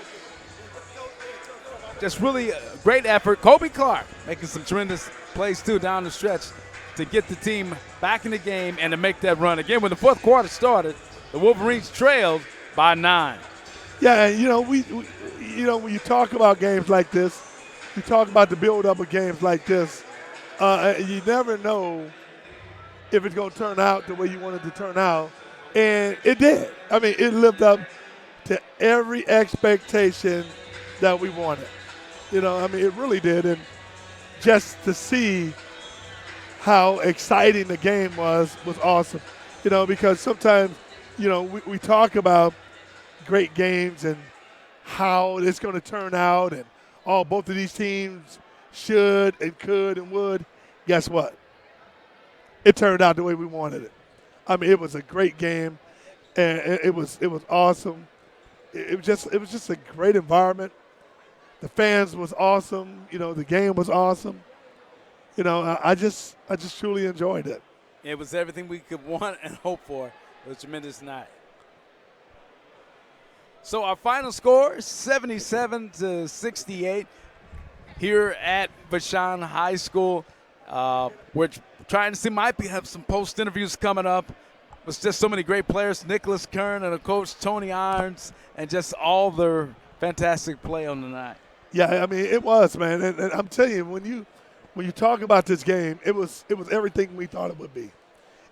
just really a great effort. Kobe Clark making some tremendous plays, too, down the stretch to get the team back in the game and to make that run. Again, when the fourth quarter started, the Wolverines trailed by 9. Yeah, and when you talk about games like this, you talk about the build-up of games like this, you never know if it's going to turn out the way you want it to turn out. And it did. I mean, it lived up to every expectation that we wanted. It really did. And just to see how exciting the game was awesome. Because sometimes, we talk about great games and how it's going to turn out and both of these teams should and could and would. Guess what? It turned out the way we wanted it. I mean, it was a great game, and it was awesome. It was just a great environment. The fans was awesome. The game was awesome. I just truly enjoyed it. It was everything we could want and hope for. It was a tremendous night. So our final score, 77-68 here at Vashon High School. We're trying to see, might have some post interviews coming up. It's just so many great players, Nicholas Kern and the coach Tony Irons, and just all their fantastic play on the night. Yeah, I mean it was, man, and I'm telling you, when you talk about this game, it was everything we thought it would be.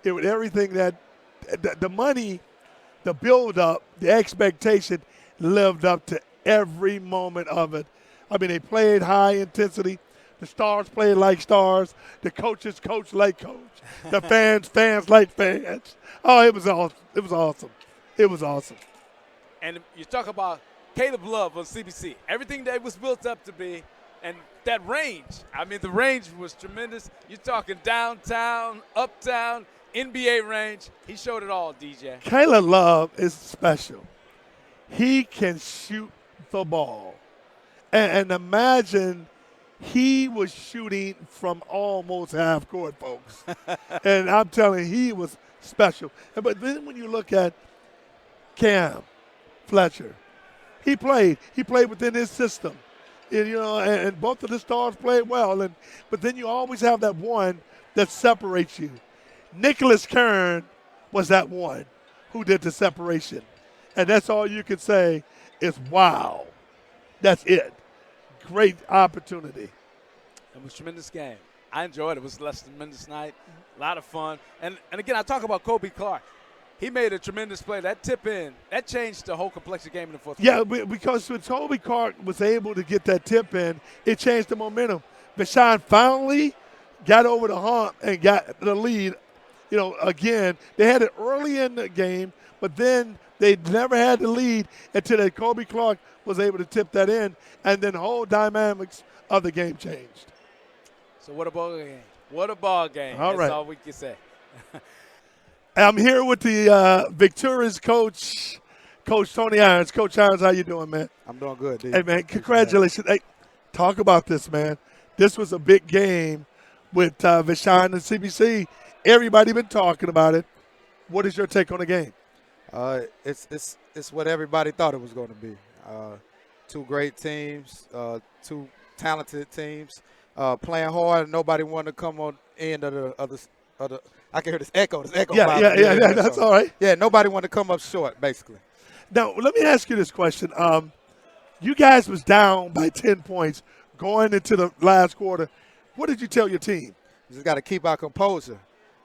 It was everything that the money, the build up, the expectation lived up to every moment of it. I mean, they played high intensity. The stars played like stars. The coaches coached like coach. The fans like fans. Oh, it was awesome. It was awesome. It was awesome. And you talk about Caleb Love on CBC, everything that was built up to be, and that range. I mean, the range was tremendous. You're talking downtown, uptown, NBA range. He showed it all, DJ. Caleb Love is special. He can shoot the ball. And imagine he was shooting from almost half court, folks. And I'm telling you, he was special. But then when you look at Cam Fletcher, he played within his system. And, and both of the stars played well. But then you always have that one that separates you. Nicholas Kern was that one who did the separation. And that's all you can say is, wow, that's it. Great opportunity. It was a tremendous game. I enjoyed it. It was a tremendous night. A lot of fun. And again, I talk about Kobe Clark. He made a tremendous play. That tip in, that changed the whole complex of the game in the fourth quarter. Yeah, because when Kobe Clark was able to get that tip in, it changed the momentum. Vashon finally got over the hump and got the lead. Again, they had it early in the game, but then they never had the lead until that Kobe Clark was able to tip that in, and then the whole dynamics of the game changed. So what a ball game. What a ball game. All right. That's all we can say. I'm here with the victorious coach, Coach Tony Irons. Coach Irons, how you doing, man? I'm doing good, dude. Hey, man, congratulations. Hey, talk about this, man. This was a big game with Vashon and CBC. Everybody been talking about it. What is your take on the game? It's what everybody thought it was going to be. Two great teams, two talented teams, playing hard. Nobody wanted to come on end of the. I can hear this echo. Yeah. That's all right. Yeah, nobody wanted to come up short, basically. Now, let me ask you this question. You guys was down by 10 points going into the last quarter. What did you tell your team? We just got to keep our composure.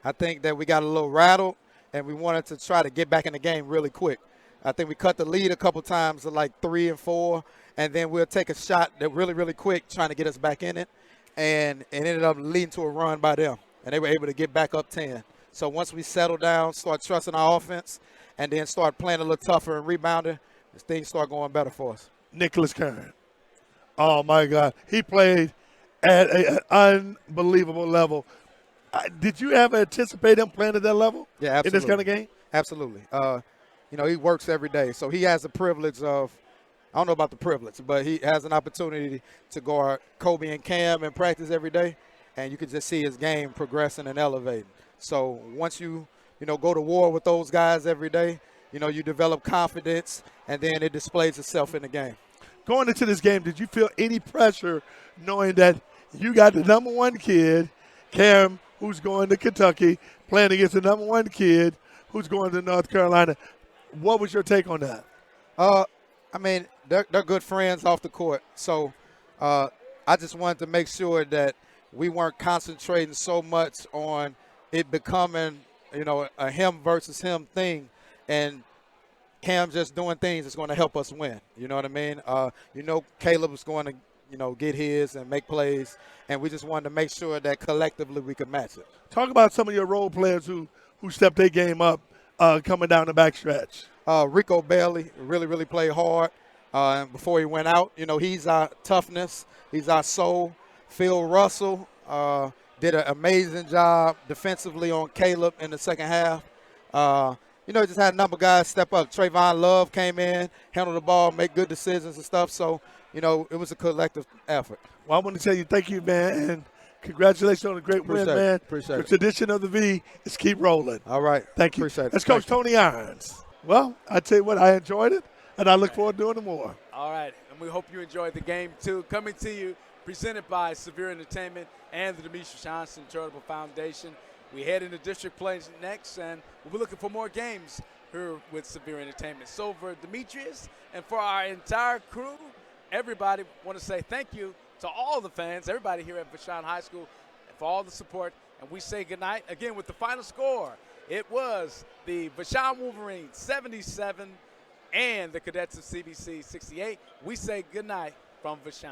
I think that we got a little rattled, and we wanted to try to get back in the game really quick. I think we cut the lead a couple times to like 3 and 4, and then we'll take a shot that really, really quick trying to get us back in it, and it ended up leading to a run by them, and they were able to get back up 10. So once we settle down, start trusting our offense, and then start playing a little tougher and rebounding, things start going better for us. Nicholas Kern. Oh, my God. He played at an unbelievable level. Did you ever anticipate him playing at that level? Yeah, absolutely. In this kind of game? Absolutely. He works every day, so he has the privilege of – I don't know about the privilege, but he has an opportunity to guard Kobe and Cam in practice every day, and you can just see his game progressing and elevating. So once you go to war with those guys every day, you develop confidence, and then it displays itself in the game. Going into this game, did you feel any pressure knowing that you got the number one kid, Cam, who's going to Kentucky, playing against the number one kid who's going to North Carolina? What was your take on that? They're good friends off the court. So I just wanted to make sure that we weren't concentrating so much on it becoming, a him versus him thing. And Cam just doing things that's going to help us win. You know what I mean? Caleb was going to, get his and make plays. And we just wanted to make sure that collectively we could match it. Talk about some of your role players who stepped their game up coming down the backstretch. Rico Bailey really, really played hard before he went out. He's our toughness. He's our soul. Phil Russell did an amazing job defensively on Caleb in the second half. Just had a number of guys step up. Trayvon Love came in, handled the ball, make good decisions and stuff. So, it was a collective effort. Well, I want to tell you thank you, man, and congratulations on a great win, man. Appreciate it. The tradition of the V is keep rolling. All right. Thank you. Appreciate it. That's Coach Tony Irons. Well, I tell you what, I enjoyed it, and I look forward to doing it more. All right, and we hope you enjoyed the game, too. Coming to you, presented by Severe Entertainment and the Demetrius Johnson Charitable Foundation. We head into district play next, and we'll be looking for more games here with Severe Entertainment. So for Demetrius and for our entire crew, everybody want to say thank you to all the fans, everybody here at Vashon High School, for all the support. And we say goodnight again with the final score. It was the Vashon Wolverines 77 and the Cadets of CBC 68. We say goodnight from Vashon.